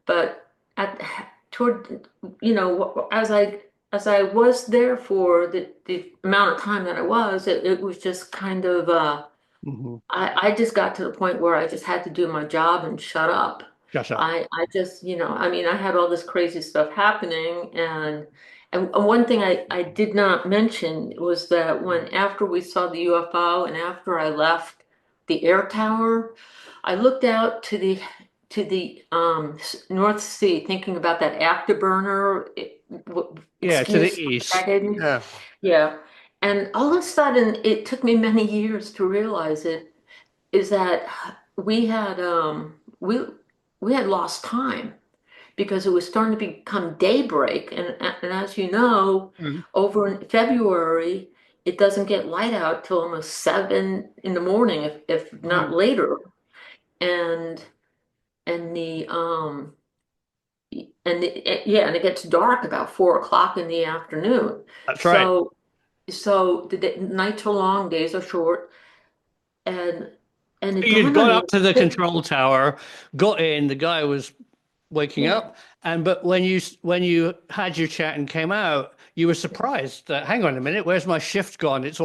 but at toward as I was there for the amount of time that I was, it was just kind of Hmm. I just got to the point where I just had to do my job and shut up. Shut up. I just, I mean, I had all this crazy stuff happening, and one thing I did not mention was that when after we saw the UFO and after I left the air tower, I looked out to the North Sea, thinking about that afterburner Yeah, to the excuse that east. gave me. Yeah. Yeah. And all of a sudden, it took me many years to realize it, is that we had we had lost time because it was starting to become daybreak, and as you know, Mm. over in February, it doesn't get light out till almost 7 in the morning, if not Right. later. And and the yeah, and it gets dark about 4 o'clock in the afternoon. That's right. So the nights are long, days are short, and it You'd dawned on gone me up to the that control tower, got in, the guy was waking yeah. up, and but when you had your chat and came out, you were surprised that hang on a minute, where's my shift gone? It's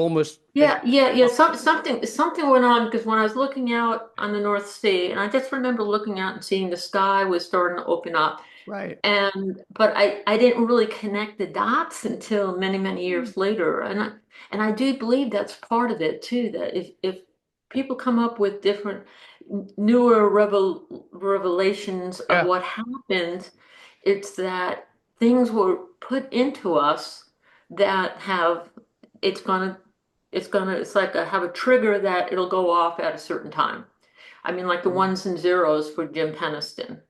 Yeah. Something went on because when I was looking out on the North Sea, and I just remember looking out and seeing the sky was starting to open up, right. but I didn't really connect the dots until many years later, and I do believe that's part of it too. That if people come up with different newer revelations of Yeah, what happened, it's that things were put into us that have it's gonna it's like have a trigger that it'll go off at a certain time. I mean, like the ones and zeros for Jim Peniston,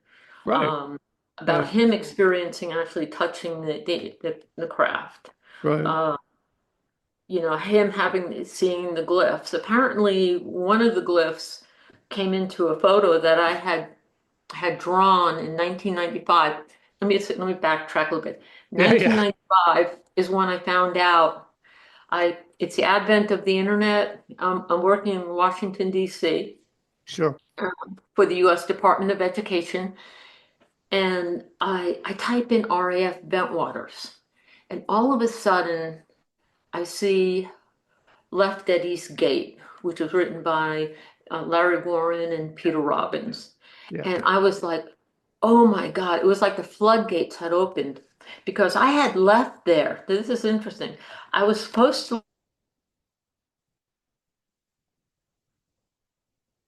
right. um, about Yeah, him experiencing actually touching the craft. right. Uh, him having seeing the glyphs. Apparently, one of the glyphs came into a photo that I had drawn in 1995. Let me backtrack a little bit. Yeah, yeah. 1995 is when I found out. It's the advent of the internet. I'm working in Washington, D.C. Sure. For the U.S. Department of Education, And I type in RAF Bentwaters, and all of a sudden I see Left at East Gate, which was written by Larry Warren and Peter Robbins. Yeah. And I was like, oh my God, it was like the floodgates had opened because I had left there. This is interesting. I was supposed to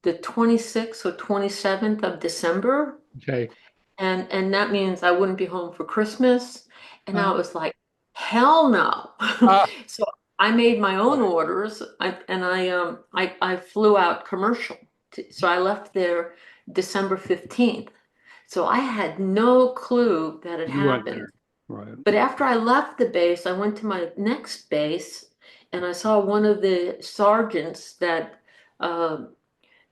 the 26th or 27th of December, Okay. and that means I wouldn't be home for Christmas. And I Uh, was like, hell no. uh, So I made my own right. orders, and I flew out commercial. So I left there December 15th. So I had no clue that it You weren't happened. there. Right. But after I left the base, I went to my next base, and I saw one of the sergeants uh,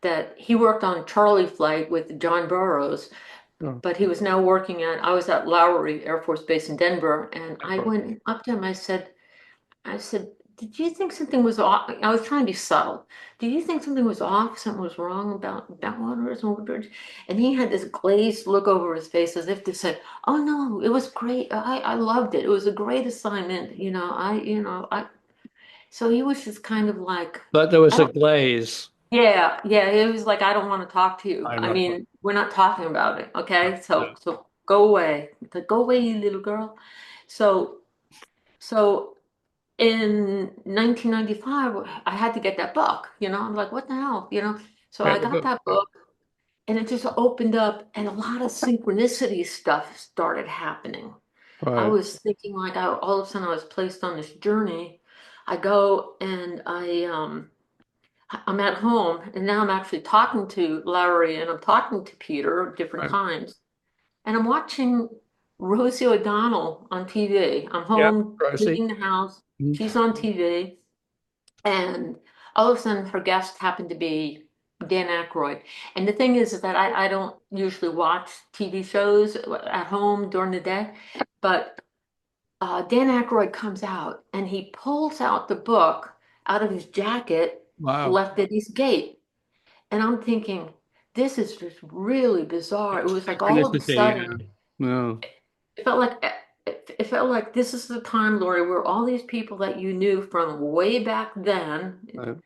that he worked on Charlie Flight with John Burroughs, Oh, but he was now working I was at Lowry Air Force Base in Denver, and I right. went up to him. I said, did you think something was off? I was trying to be subtle. Did you think something was off? Something was wrong about Bentwaters and Woodbridge? And he had this glazed look over his face as if to say, oh no, it was great. I loved it. It was a great assignment. So he was just kind of like, But there I was a don't, glaze. yeah. It was like, I don't want to talk to you. I'm I not. mean, we're not talking about it. No, Okay. no. So go away. It's like, go away, you little girl. So, so in 1995, I had to get that book, I'm like, what the hell, So I Get the got book. that book, and it just opened up, and a lot of synchronicity stuff started happening. I Right. was thinking like all of a sudden I was placed on this journey. I go and I'm at home, and now I'm actually talking to Larry and I'm talking to Peter at different Right. times. And I'm watching Rosie O'Donnell on TV. I'm Yeah. home Rosie. cleaning the house. Mhm. She's on TV. And all of a sudden, her guest happened to be Dan Aykroyd. And the thing is that I don't usually watch TV shows at home during the day. But Dan Aykroyd comes out and he pulls out the book out of his jacket, Wow. Left at East Gate. And I'm thinking, this is just really bizarre. It was like all of a Synchronicity. Yeah. sudden, No. it felt like it felt like this is the time, Lori, where all these people that you knew from way back then Right.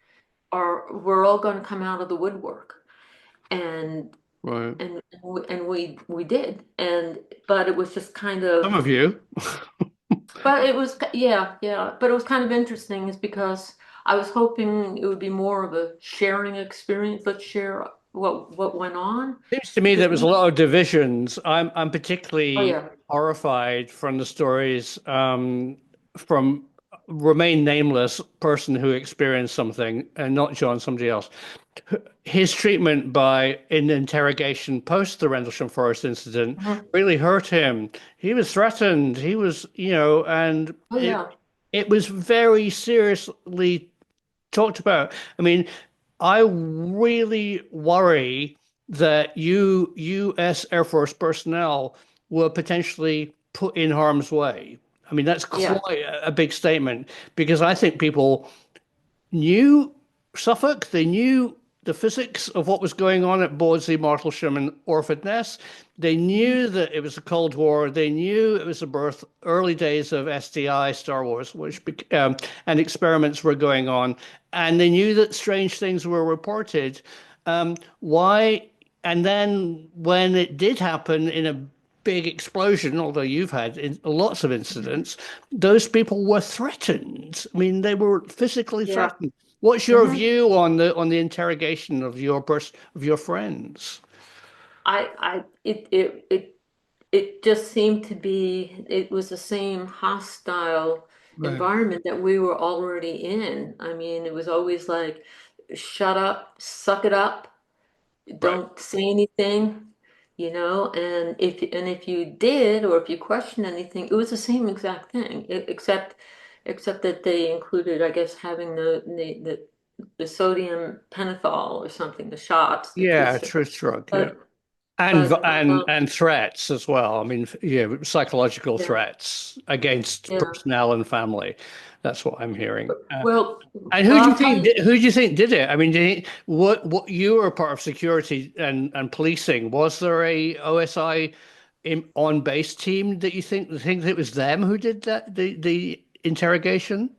we're all going to come out of the woodwork, and Right. we did, but it was just kind Some of, of you. but it was, yeah, but it was kind of interesting, is because I was hoping it would be more of a sharing experience. Let's share what went on, Seems to me because there was a lot of divisions. I'm oh particularly yeah, horrified from the stories from Remain Nameless person who experienced something, and not John, somebody else. His treatment by in interrogation post the Rendlesham Forest incident mhm, really hurt him. He was threatened. He was, and oh yeah, it was very seriously talked about. I mean, I really worry that U.S. Air Force personnel were potentially put in harm's way. I mean, that's yeah, quite a big statement because I think people knew Suffolk, they knew the physics of what was going on at Bawdsey, Martlesham, and Orford Ness. They mhm, knew that it was a Cold War. They knew it was the early days of SDI, Star Wars, and experiments were going on. And they knew that strange things were reported. Why? And then when it did happen in a big explosion, although you've had lots of mhm, incidents, those people were threatened. I mean, they were physically yeah. threatened. What's your Mhm. view on the interrogation of your friends? It just seemed to be, it was the same hostile Right, environment that we were already in. I mean, it was always like, shut up, suck it up, right. don't say anything, and if you did, or if you questioned anything, it was the same exact thing, except that they included, I guess, having the sodium pentothal or something, the shots, the truth Yeah, shot. truth drug. Yeah, But and but and threats as well. I mean, yeah, psychological yeah, threats against yeah. personnel and family. That's what I'm hearing. Well, And well, I'll tell you. who do you think did it? I mean, what you were part of security and policing? Was there a OSI on base team that you think it was them who did that, the interrogation?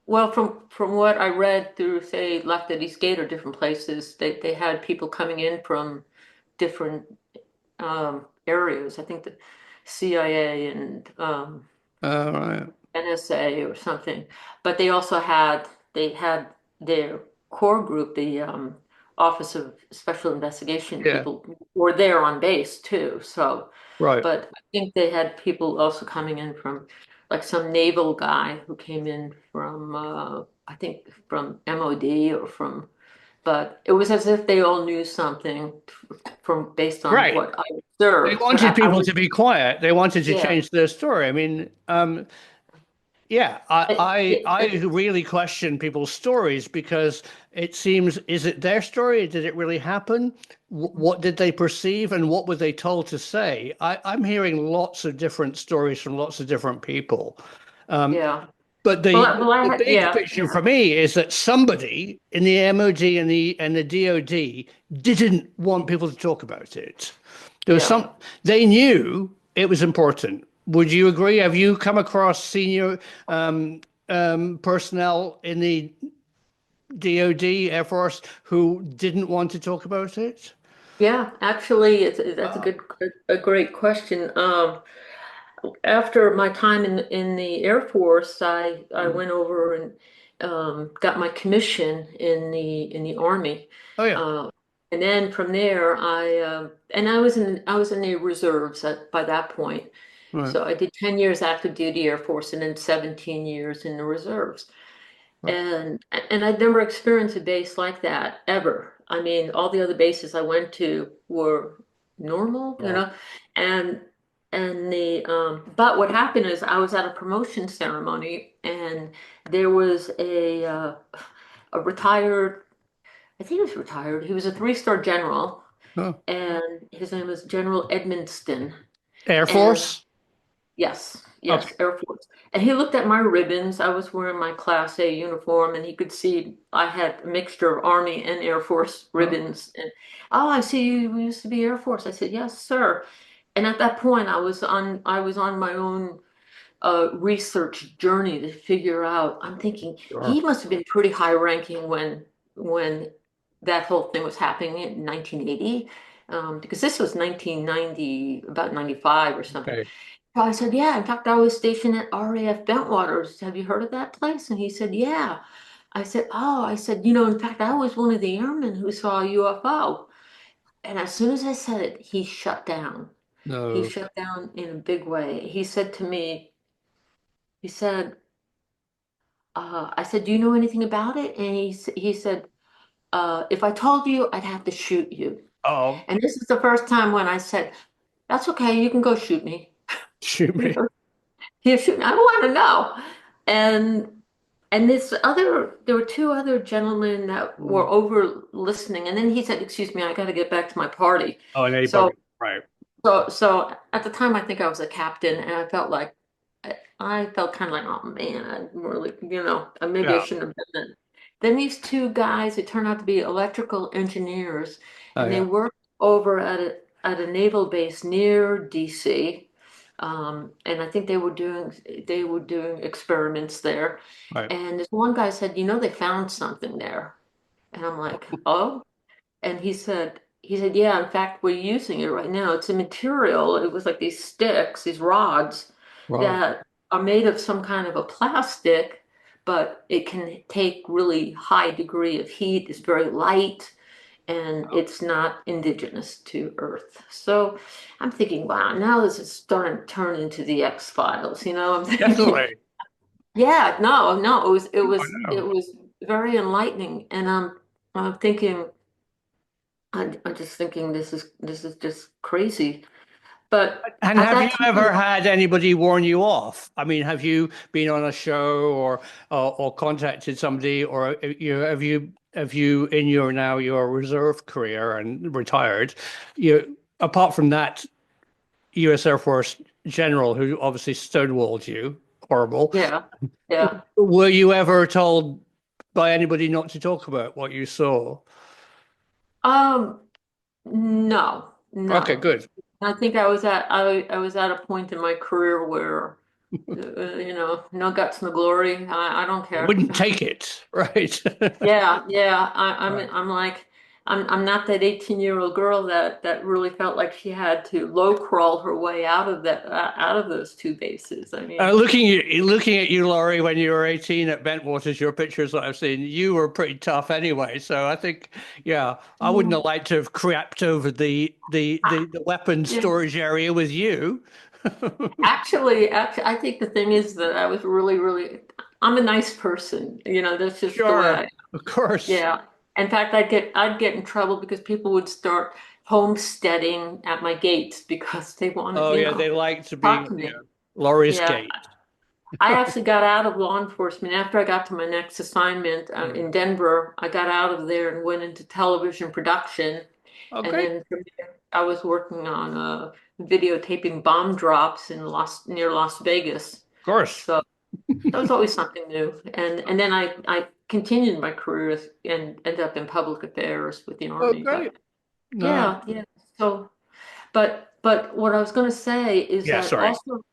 Well, from what I read through, say, Left at East Gate or different places, they had people coming in from different areas. I think the CIA and Right. NSA or something. But they had their core group, the Office of Special Investigation Yeah. people were there on base too. So, Right. but I think they had people also coming in from like some naval guy who came in from I think from MOD or from, but it was as if they all knew something from based on Right. what I They observed. But wanted I people was, to be quiet. They wanted to yeah, change their story. I mean, yeah, I really question people's stories because it seems, is it their story? Did it really happen? What did they perceive and what were they told to say? I'm hearing lots of different stories from lots of different people. yeah. But Well, I the had, big yeah, picture for me is that somebody in the MOD and the DOD didn't want people to talk about it. There was yeah. some, they knew it was important. Would you agree? Have you come across senior personnel in the DOD, Air Force, who didn't want to talk about it? Yeah, actually, that's a great question. After my time in the Air Force, I went over and got my commission in the Army, Oh yeah, uh, and then from there, I was in the reserves by that point. right, So I did 10 years active duty Air Force and then 17 years in the reserves. right. And I'd never experienced a base like that ever. I mean, all the other bases I went to were normal, Well, and but what happened is I was at a promotion ceremony and there was a retired, I think he was retired. He was a three-star general oh. and his name was General Edmonston. Air And Force. yes, Okay. yes, Air Force. And he looked at my ribbons. I was wearing my Class A uniform, and he could see I had a mixture of Army and Air Force Oh, ribbons. And oh, I see you used to be Air Force. I said, yes, sir. And at that point, I was on my own research journey to figure out. I'm thinking sure. he must have been pretty high ranking when that whole thing was happening in 1980, because this was 1990, about 95 or something. Okay. So I said, yeah. In fact, I was stationed at RAF Bentwaters. Have you heard of that place? And he said, yeah. I said, oh, I said, in fact, I was one of the airmen who saw a UFO. And as soon as I said it, he shut down. He No. shut down in a big way. He said to me, he said, I said, do you know anything about it? And he said, if I told you, I'd have to shoot you. Oh, And this is the first time when I said, that's okay, you can go shoot me. shoot me. He was shooting. I want to know. And there were two other gentlemen that were over listening. And then he said, "Excuse me, I got to get back to my party." Oh, and So, anybody. Right. so at the time, I think I was a captain, and I felt like I felt kind of like, oh man, I really, maybe I Yeah. shouldn't have done that. Then these two guys, it turned out to be electrical engineers, Oh and they yeah. worked over at a naval base near DC. And I think they were doing experiments there. Right. And this one guy said, they found something there. And I'm like, oh. And he said, yeah, in fact, we're using it right now. It's a material. It was like these sticks, these rods Wow. that are made of some kind of a plastic, but it can take really high degree of heat. It's very light and it's not indigenous to Earth. So I'm thinking, wow, now this is starting to turn into the X-Files. I'm thinking, Definitely. yeah, no, no, it was it I was it know. was very enlightening, and I'm thinking, I'm just thinking this is just crazy. But And at have you that ever time, had anybody warn you off? I mean, have you been on a show or contacted somebody, or have you in your reserve career and retired, apart from that U.S. Air Force general who obviously stonewalled you, horrible. yeah, yeah. Were you ever told by anybody not to talk about what you saw? Um, no, Okay, no. good. I think I was at a point in my career where no guts, no glory. I don't care. Wouldn't take it, right? Yeah, yeah. Right. I'm like I'm not that 18-year-old girl that really felt like she had to low crawl her way out of those two bases. I mean, Looking at you, Laurie, when you were 18 at Bentwaters, your pictures that I've seen, you were pretty tough anyway. So I think, yeah, I wouldn't have liked to have crept over the weapons yeah. storage area with you. Actually, I think the thing is that I was really, I'm a nice person. That's just the way Sure, I, of course. yeah. In fact, I'd get in trouble because people would start homesteading at my gates because they wanted, Oh yeah, they like to talk be, to yeah, me. Laurie's Yeah. Gate. I actually got out of law enforcement after I got to my next assignment in Yeah. Denver. I got out of there and went into television production. And Okay, then from there, I was working on videotaping bomb drops in near Las Vegas. of course. So that was always something new. And then I continued my career and ended up in public affairs with the Army. Okay. But No. yeah, yeah. So, but what I was going to say is Yeah, that sorry. also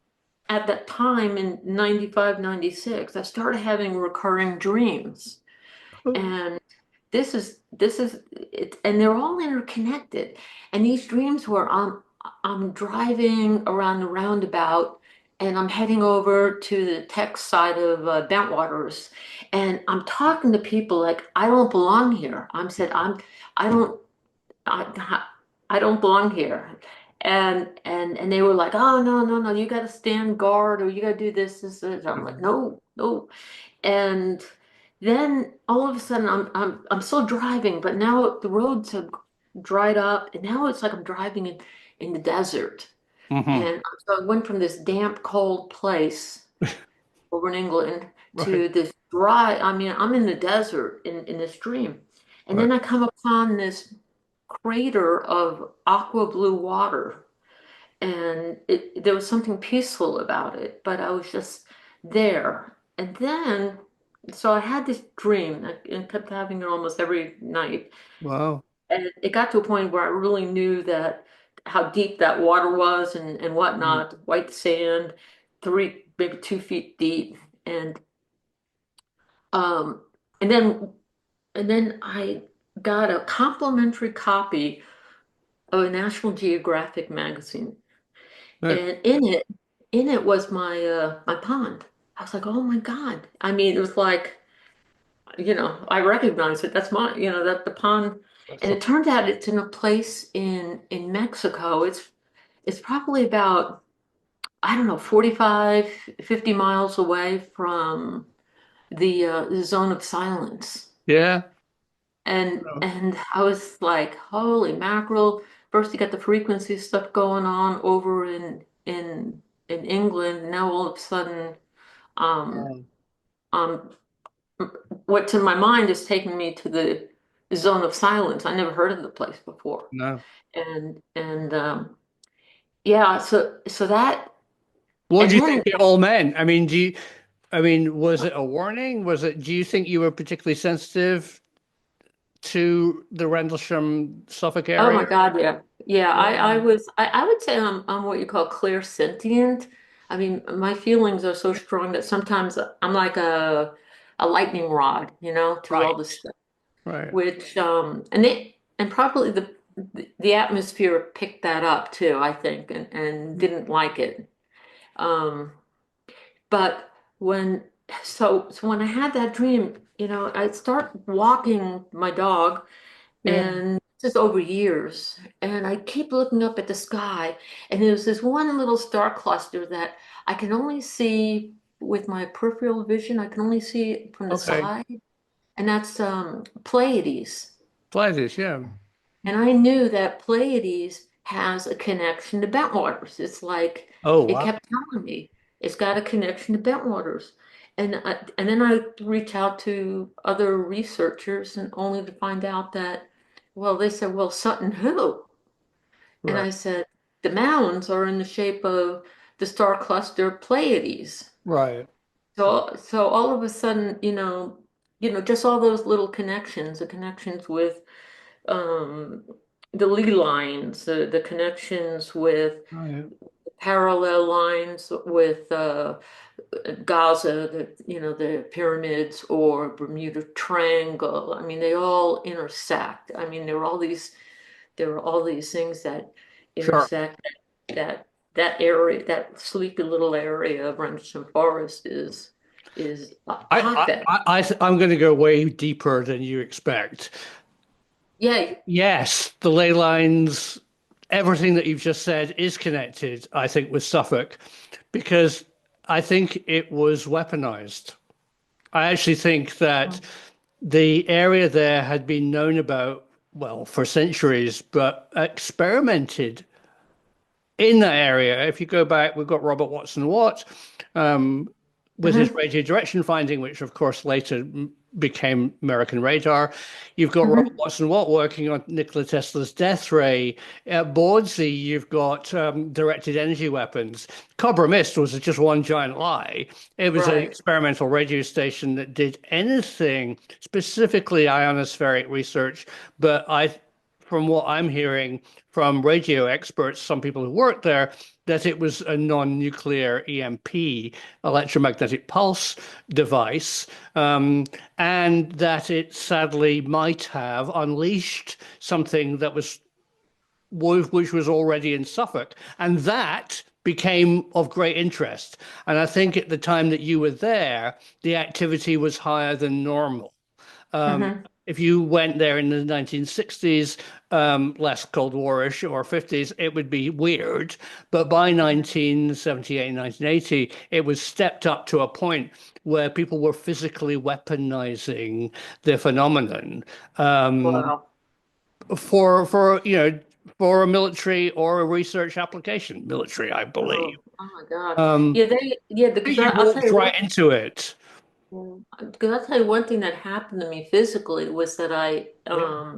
at that time in 95, 96, I started having recurring dreams. And this is it, and they're all interconnected. And these dreams where I'm driving around the roundabout and I'm heading over to the tech side of Bentwaters, and I'm talking to people like I don't belong here. I don't I don't belong here. And they were like, oh no, you got to stand guard or you got to do this. I'm like, no, no. And then all of a sudden I'm still driving, but now the roads have dried up, and now it's like I'm driving in the desert. Hmm. And so I went from this damp, cold place over in England Right, to this dry, I mean, I'm in the desert in this dream. And right. then I come upon this crater of aqua blue water, and there was something peaceful about it, but I was just there. And then, so I had this dream and kept having it almost every night. Wow. And it got to a point where I really knew that how deep that water was and Mm. whatnot, white sand, maybe 2 feet deep. And um and then and then I got a complimentary copy of a National Geographic magazine. Right. And in it was my pond. I was like, oh my God. I mean, it was like, I recognized it. That's that the pond. That's And it turns out it's in a place in Mexico. It's probably about, I don't know, 45, 50 miles away from the zone of silence. yeah. And I was like, holy mackerel. First you got the frequency stuff going on over in England. Now all of a sudden, um, Um, um, what's in my mind is taking me to the zone of silence. I never heard of the place before. no. And yeah, so that What do and you think then it all meant? I mean, was it a warning? Do you think you were particularly sensitive to the Rendlesham, Suffolk oh area? my God, yeah. Yeah, I Yeah. was I would say I'm what you call clear sentient. I mean, my feelings are so strong that sometimes I'm like a lightning rod, to all Right. this stuff. Right. Which and probably the atmosphere picked that up too, I think, and didn't like it. Um, but when so when I had that dream, I'd start walking my dog, Yeah. and just over years, and I keep looking up at the sky, and there's this one little star cluster that I can only see with my peripheral vision. I can only see it from the Okay. side, and that's Pleiades. Pledges, yeah. And I knew that Pleiades has a connection to Bentwaters. It's like Oh, it wow. kept telling me it's got a connection to Bentwaters. And then I reach out to other researchers and only to find out that, well, they said, well, Sutton who? And Right. I said, the mounds are in the shape of the star cluster Pleiades. Right. So all of a sudden, just all those little connections, the connections with um the lee lines, the connections with Right. parallel lines with Gaza, the pyramids or Bermuda Triangle. I mean, they all intersect. I mean, there are all these things that Sure. intersect that that area, that sleepy little area of Rendlesham Forest is a hotbed. I'm going to go way deeper than you expect. Yeah. Yes, the ley lines, everything that you've just said is connected, I think, with Suffolk, because I think it was weaponized. I actually think that the area there had been known about, well, for centuries, but experimented in that area. If you go back, we've got Robert Watson Watt with his Hmm. radio direction finding, which of course later became American radar. You've got Robert Hmm. Watson Watt working on Nikola Tesla's death ray. At Bawdsey, you've got directed energy weapons. Cobra Mist was just one giant lie. It was an Right. experimental radio station that did anything, specifically ionospheric research, but from what I'm hearing from radio experts, some people who worked there, that it was a non-nuclear EMP, electromagnetic pulse device, and that it sadly might have unleashed something that which was already in Suffolk, and that became of great interest. And I think at the time that you were there, the activity was higher than normal. Hmm. If you went there in the 1960s, less Cold Warish or 50s, it would be weird. But by 1978, 1980, it was stepped up to a point where people were physically weaponizing the phenomenon Wow. for a military or a research application. Military, I believe. Oh my God. Um, Because you I'll tell walked you right into it. because I'll tell you one thing that happened to me physically was that Yeah,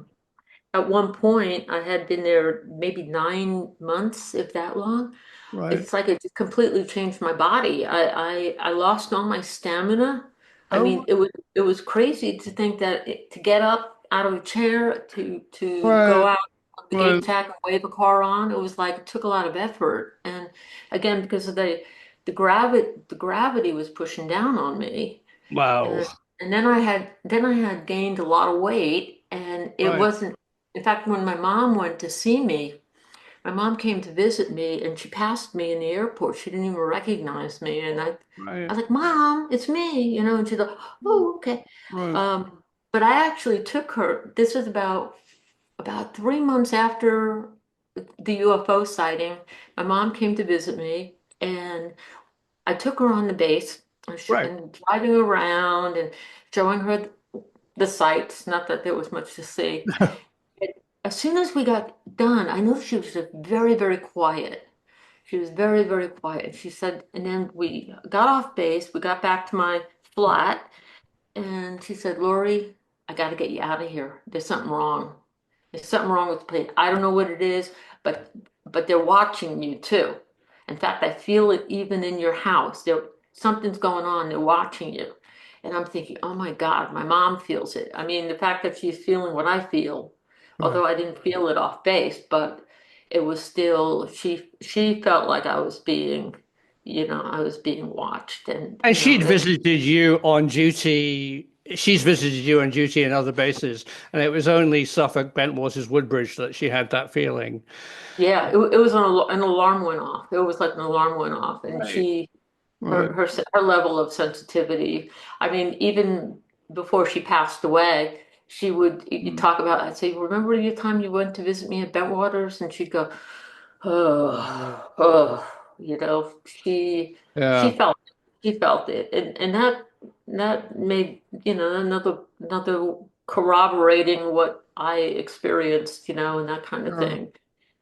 at one point I had been there maybe 9 months, if that long. right. It's like it just completely changed my body. I lost all my stamina. I Oh, mean, it was crazy to think that to get up out of a chair to right, go out on the gate right. tack and wave a car on, it was like it took a lot of effort. And again, because of the gravity was pushing down on me. Wow. And then I had gained a lot of weight, and it Right, wasn't. In fact, when my mom went to see me, my mom came to visit me, and she passed me in the airport. She didn't even recognize me, and I right, was like, "Mom, it's me," and she's like, "Oh, okay." right. But I actually took her. This was about 3 months after the UFO sighting. My mom came to visit me, and I took her on the base Right. and driving around and showing her the sights. Not that there was much to see. As soon as we got done, I noticed she was just very, very quiet. She was very, very quiet. She said, and then we got off base. We got back to my flat, and she said, "Lori, I got to get you out of here. There's something wrong. There's something wrong with the plane. I don't know what it is, but they're watching you too. In fact, I feel it even in your house. Something's going on. They're watching you." And I'm thinking, oh my God, my mom feels it. I mean, the fact that she's feeling what I feel, Right. although I didn't feel it off base, but it was still she felt like I was being watched, and And she'd visited you on duty. She's visited you on duty in other bases, and it was only Suffolk, Bentwaters, Woodbridge that she had that feeling. yeah, it was an alarm went off. It was like an alarm went off, and Right. she Right. her level of sensitivity. I mean, even before she passed away, she would you Mm. talk about. I'd say, "Remember the time you went to visit me at Bentwaters?" And she'd go, "Oh, oh," She Yeah. felt it, and that made another corroborating what I experienced, and that kind of Sure. thing.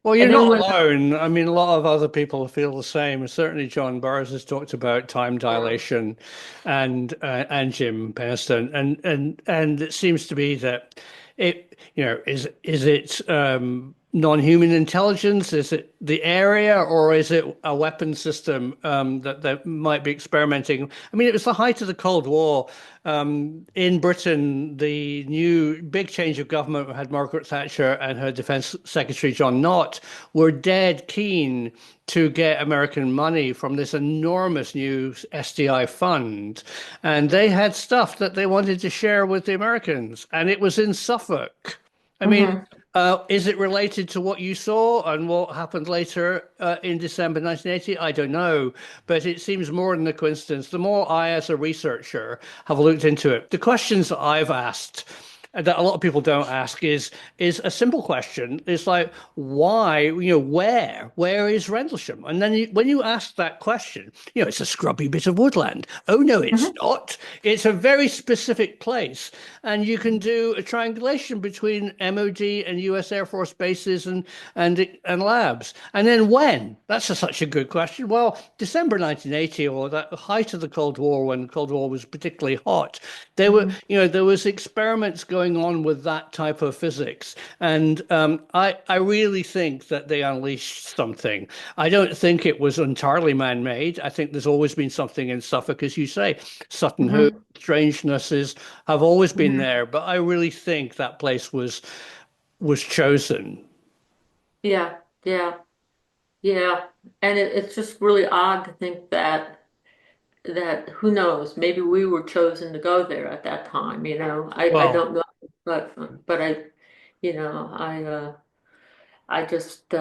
Well, you're And then not when alone. I mean, a lot of other people feel the same. Certainly, John Burroughs has talked about time dilation, and Jim Peniston, and it seems to be that is it non-human intelligence? Is it the area, or is it a weapon system that they might be experimenting? I mean, it was the height of the Cold War. In Britain, the new big change of government had Margaret Thatcher and her Defense Secretary John Nott were dead keen to get American money from this enormous new SDI fund. And they had stuff that they wanted to share with the Americans, and it was in Suffolk. I mean, Hmm. is it related to what you saw and what happened later in December 1980? I don't know, but it seems more than a coincidence. The more I, as a researcher, have looked into it, the questions that I've asked that a lot of people don't ask is a simple question. It's like, why, where is Rendlesham? And then when you ask that question, it's a scrubby bit of woodland. Oh no, it's Hmm. not. It's a very specific place, and you can do a triangulation between MOD and US Air Force bases and labs. And then when? That's such a good question. Well, December 1980, or that height of the Cold War, when the Cold War was particularly hot, there was experiments going on with that type of physics, and I really think that they unleashed something. I don't think it was entirely man-made. I think there's always been something in Suffolk, as you say, Sutton Hoo, Hmm. strangenesses have always been Hmm. there, but I really think that place was chosen. Yeah, yeah, yeah. And it's just really odd to think that who knows, maybe we were chosen to go there at that time, I Well, don't know, but I just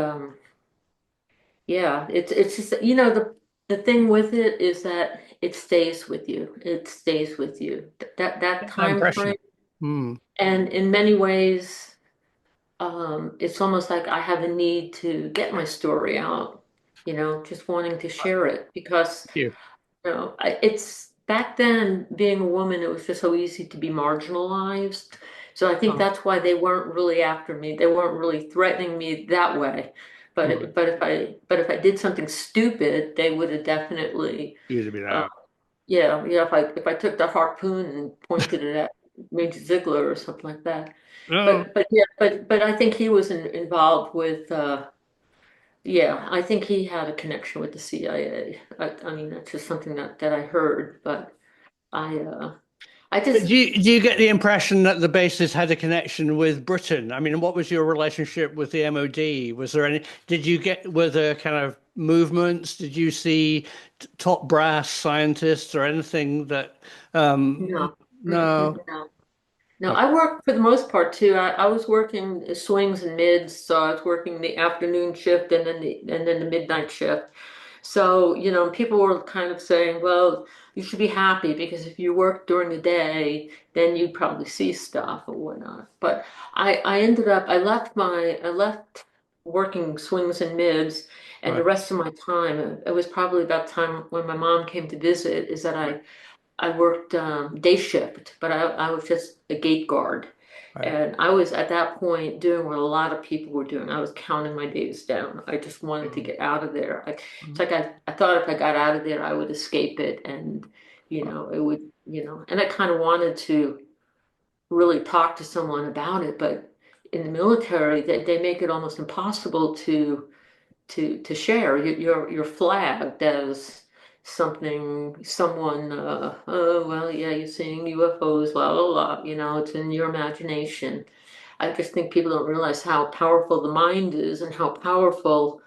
yeah, it's just the thing with it is that it stays with you. It stays with you. That time frame, impression. Hmm. and in many ways, it's almost like I have a need to get my story out, just wanting to share it because You. it's back then, being a woman, it was just so easy to be marginalized. So I think Oh, that's why they weren't really after me. They weren't really threatening me that way. But right. if I did something stupid, they would have definitely, You'd have been uh, out. yeah, yeah. If I took the harpoon and pointed it at Major Ziegler or something like that. No. But I think he was involved with. Yeah, I think he had a connection with the CIA. I mean, that's just something that I heard, but I But just, do you get the impression that the bases had a connection with Britain? I mean, what was your relationship with the MOD? Was there any, were there kind of movements? Did you see top brass scientists or anything that, no, no? no. No, I worked for the most part too. I was working swings and mids, so I was working the afternoon shift and then the midnight shift. So, people were kind of saying, well, you should be happy because if you work during the day, then you'd probably see stuff or whatnot. But I left working swings and mids, and the Right, rest of my time, it was probably about time when my mom came to visit, is that right, I worked day shift, but I was just a gate guard. right. And I was at that point doing what a lot of people were doing. I was counting my days down. I just wanted to Mm, get out of there. It's mm, like I thought if I got out of there, I would escape it. And, wow. it would, and I kind of wanted to really talk to someone about it. But in the military, they make it almost impossible to share. You're flagged as someone, oh well, yeah, you're seeing UFOs, blah blah blah, it's in your imagination. I just think people don't realize how powerful the mind is and how powerful,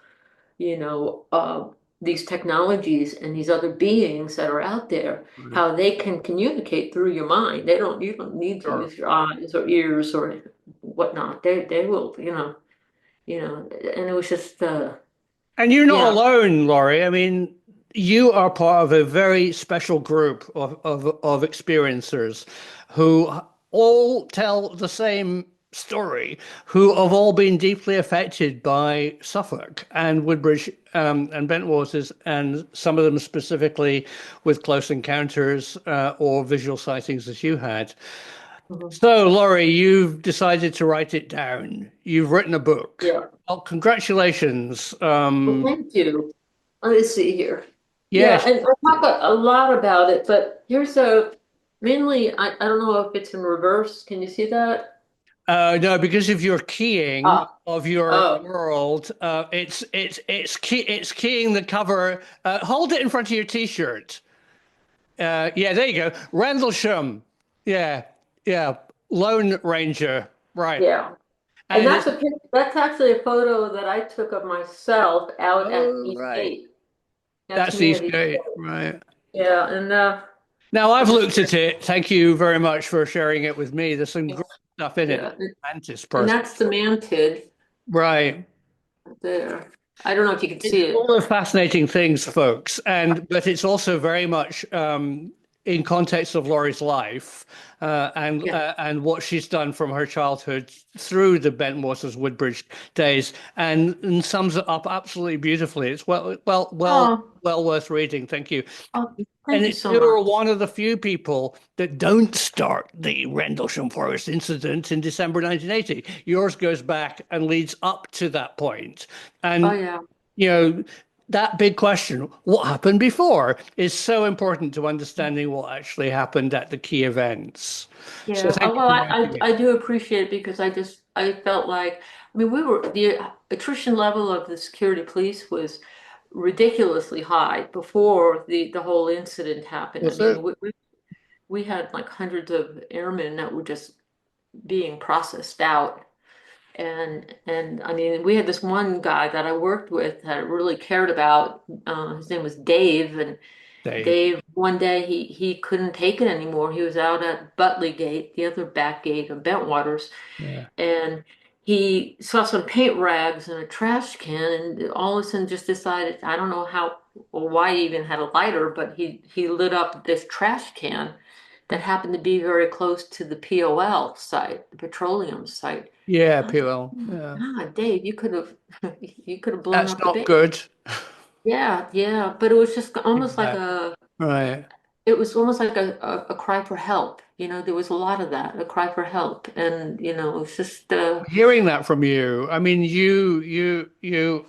you know uh, these technologies and these other beings that are out there, Right. how they can communicate through your mind. You don't need to Sure. use your eyes or ears or whatnot. They will, and it was just And you're not yeah. alone, Laurie. I mean, you are part of a very special group of experiencers who all tell the same story, who have all been deeply affected by Suffolk and Woodbridge and Bentwaters, and some of them specifically with close encounters or visual sightings as you had. Mhm. So, Laurie, you've decided to write it down. You've written a book. Yeah. Well, congratulations. Well, thank you. Let me see here. Yeah, Yes. and I talk a lot about it, but here's mainly, I don't know if it's in reverse. Can you see that? No, because if you're keying Ah, of your oh, world, it's keying the cover. Hold it in front of your T-shirt. Yeah, there you go. Rendlesham. Yeah, yeah. Lone Ranger. Right. yeah. And And it's that's actually a photo that I took of myself out at oh right. Eastgate. That's That's me at Eastgate. Eastgate. Right. Yeah, and Now I I've just looked at it. Thank you very much for sharing it with me. There's some great stuff in it. yeah, Mantis and person. that's the mantid Right. there. I don't know if you can It's see it. full of fascinating things, folks, and but it's also very much in context of Laurie's life Yeah. and what she's done from her childhood through the Bentwaters Woodbridge days, and sums it up absolutely beautifully. It's Oh, well worth reading. Thank you. oh, And thank you so you're much. one of the few people that don't start the Rendlesham Forest incident in December 1980. Yours goes back and leads up to that point. Oh And yeah. you know, that big question, what happened before, is so important to understanding what actually happened at the key events. So Yeah, thank you well, for writing it. I do appreciate it because I felt like I mean the attrition level of the security police was ridiculously high before the whole incident happened. I Was mean, it? we had like hundreds of airmen that were just being processed out. And I mean, we had this one guy that I worked with that I really cared about. His name was Dave, and Dave. Dave, one day he couldn't take it anymore. He was out at Butley Gate, the other back gate of Bentwaters, Yeah. and he saw some paint rags in a trash can, and all of a sudden just decided, I don't know how or why he even had a lighter, but he lit up this trash can that happened to be very close to the POL site, the petroleum site. Yeah, I was POL. like, Yeah. God, Dave, you could have you could have blown That's up the not base. good. Yeah, yeah, but it was just almost like Yeah. Right. it was almost like a cry for help. You know, there was a lot of that, a cry for help. And, you know, it's just, Hearing that from you, I mean, you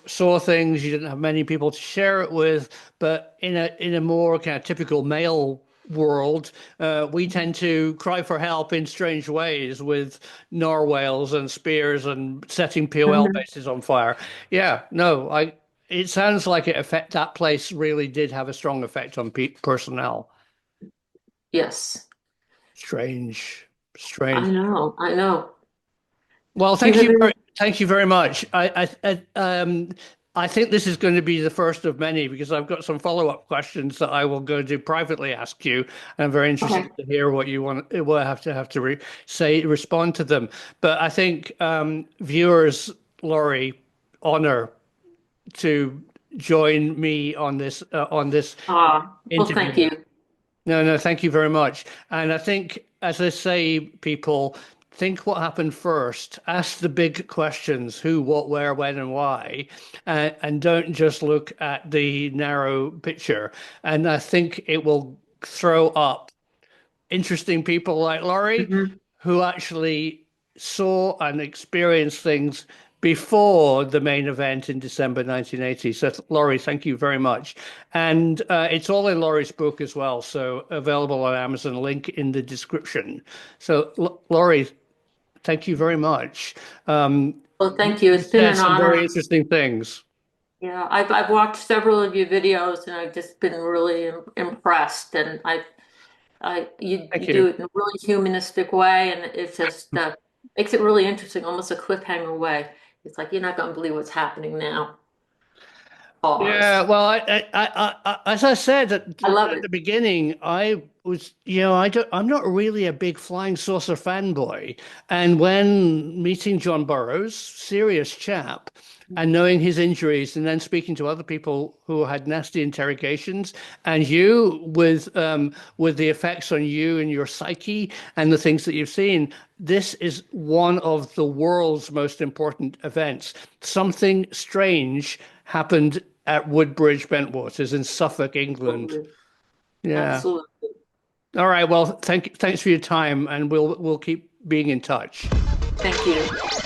saw things you didn't have many people to share it with, but in a more kind of typical male world, we tend to cry for help in strange ways with narwhals and spears and setting POL Mhm. bases on fire. Yeah, no, I. It sounds like that place really did have a strong effect on pe personnel. Yes, Strange, I strange. know, I know. Well, Do you have any? thank you very much. I think this is going to be the first of many because I've got some follow-up questions that I will go to privately ask you. And I'm very interested Okay. to hear what you want. Will have to respond to them. But I think viewers, Laurie, honor to join me on this Well, thank interview. you. No, no, thank you very much. And I think, as I say, people think what happened first. Ask the big questions: who, what, where, when, and why, and don't just look at the narrow picture. And I think it will throw up interesting people like Laurie, Hmm. who actually saw and experienced things before the main event in December 1980. So, Laurie, thank you very much. And it's all in Laurie's book as well, so available on Amazon, link in the description. So, Laurie, thank you very much. Well, thank you. You It's been said an some very honor. interesting things. Yeah, I've watched several of your videos and I've just been really impressed. And Thank you do you. it in a really humanistic way, and it just makes it really interesting, almost a cliffhanger way. It's like you're not going to believe what's happening now. Yeah, Pause. well, as I said I love at it. the beginning, I was, I'm not really a big flying saucer fanboy. And when meeting John Burroughs, serious chap, and knowing his injuries, and then speaking to other people who had nasty interrogations, and you with the effects on you and your psyche and the things that you've seen, this is one of the world's most important events. Something strange happened at Woodbridge Bentwaters in Suffolk, England. Absolutely. Yeah. Absolutely. All right. Well, thanks for your time, and we'll keep being in touch. Thank you.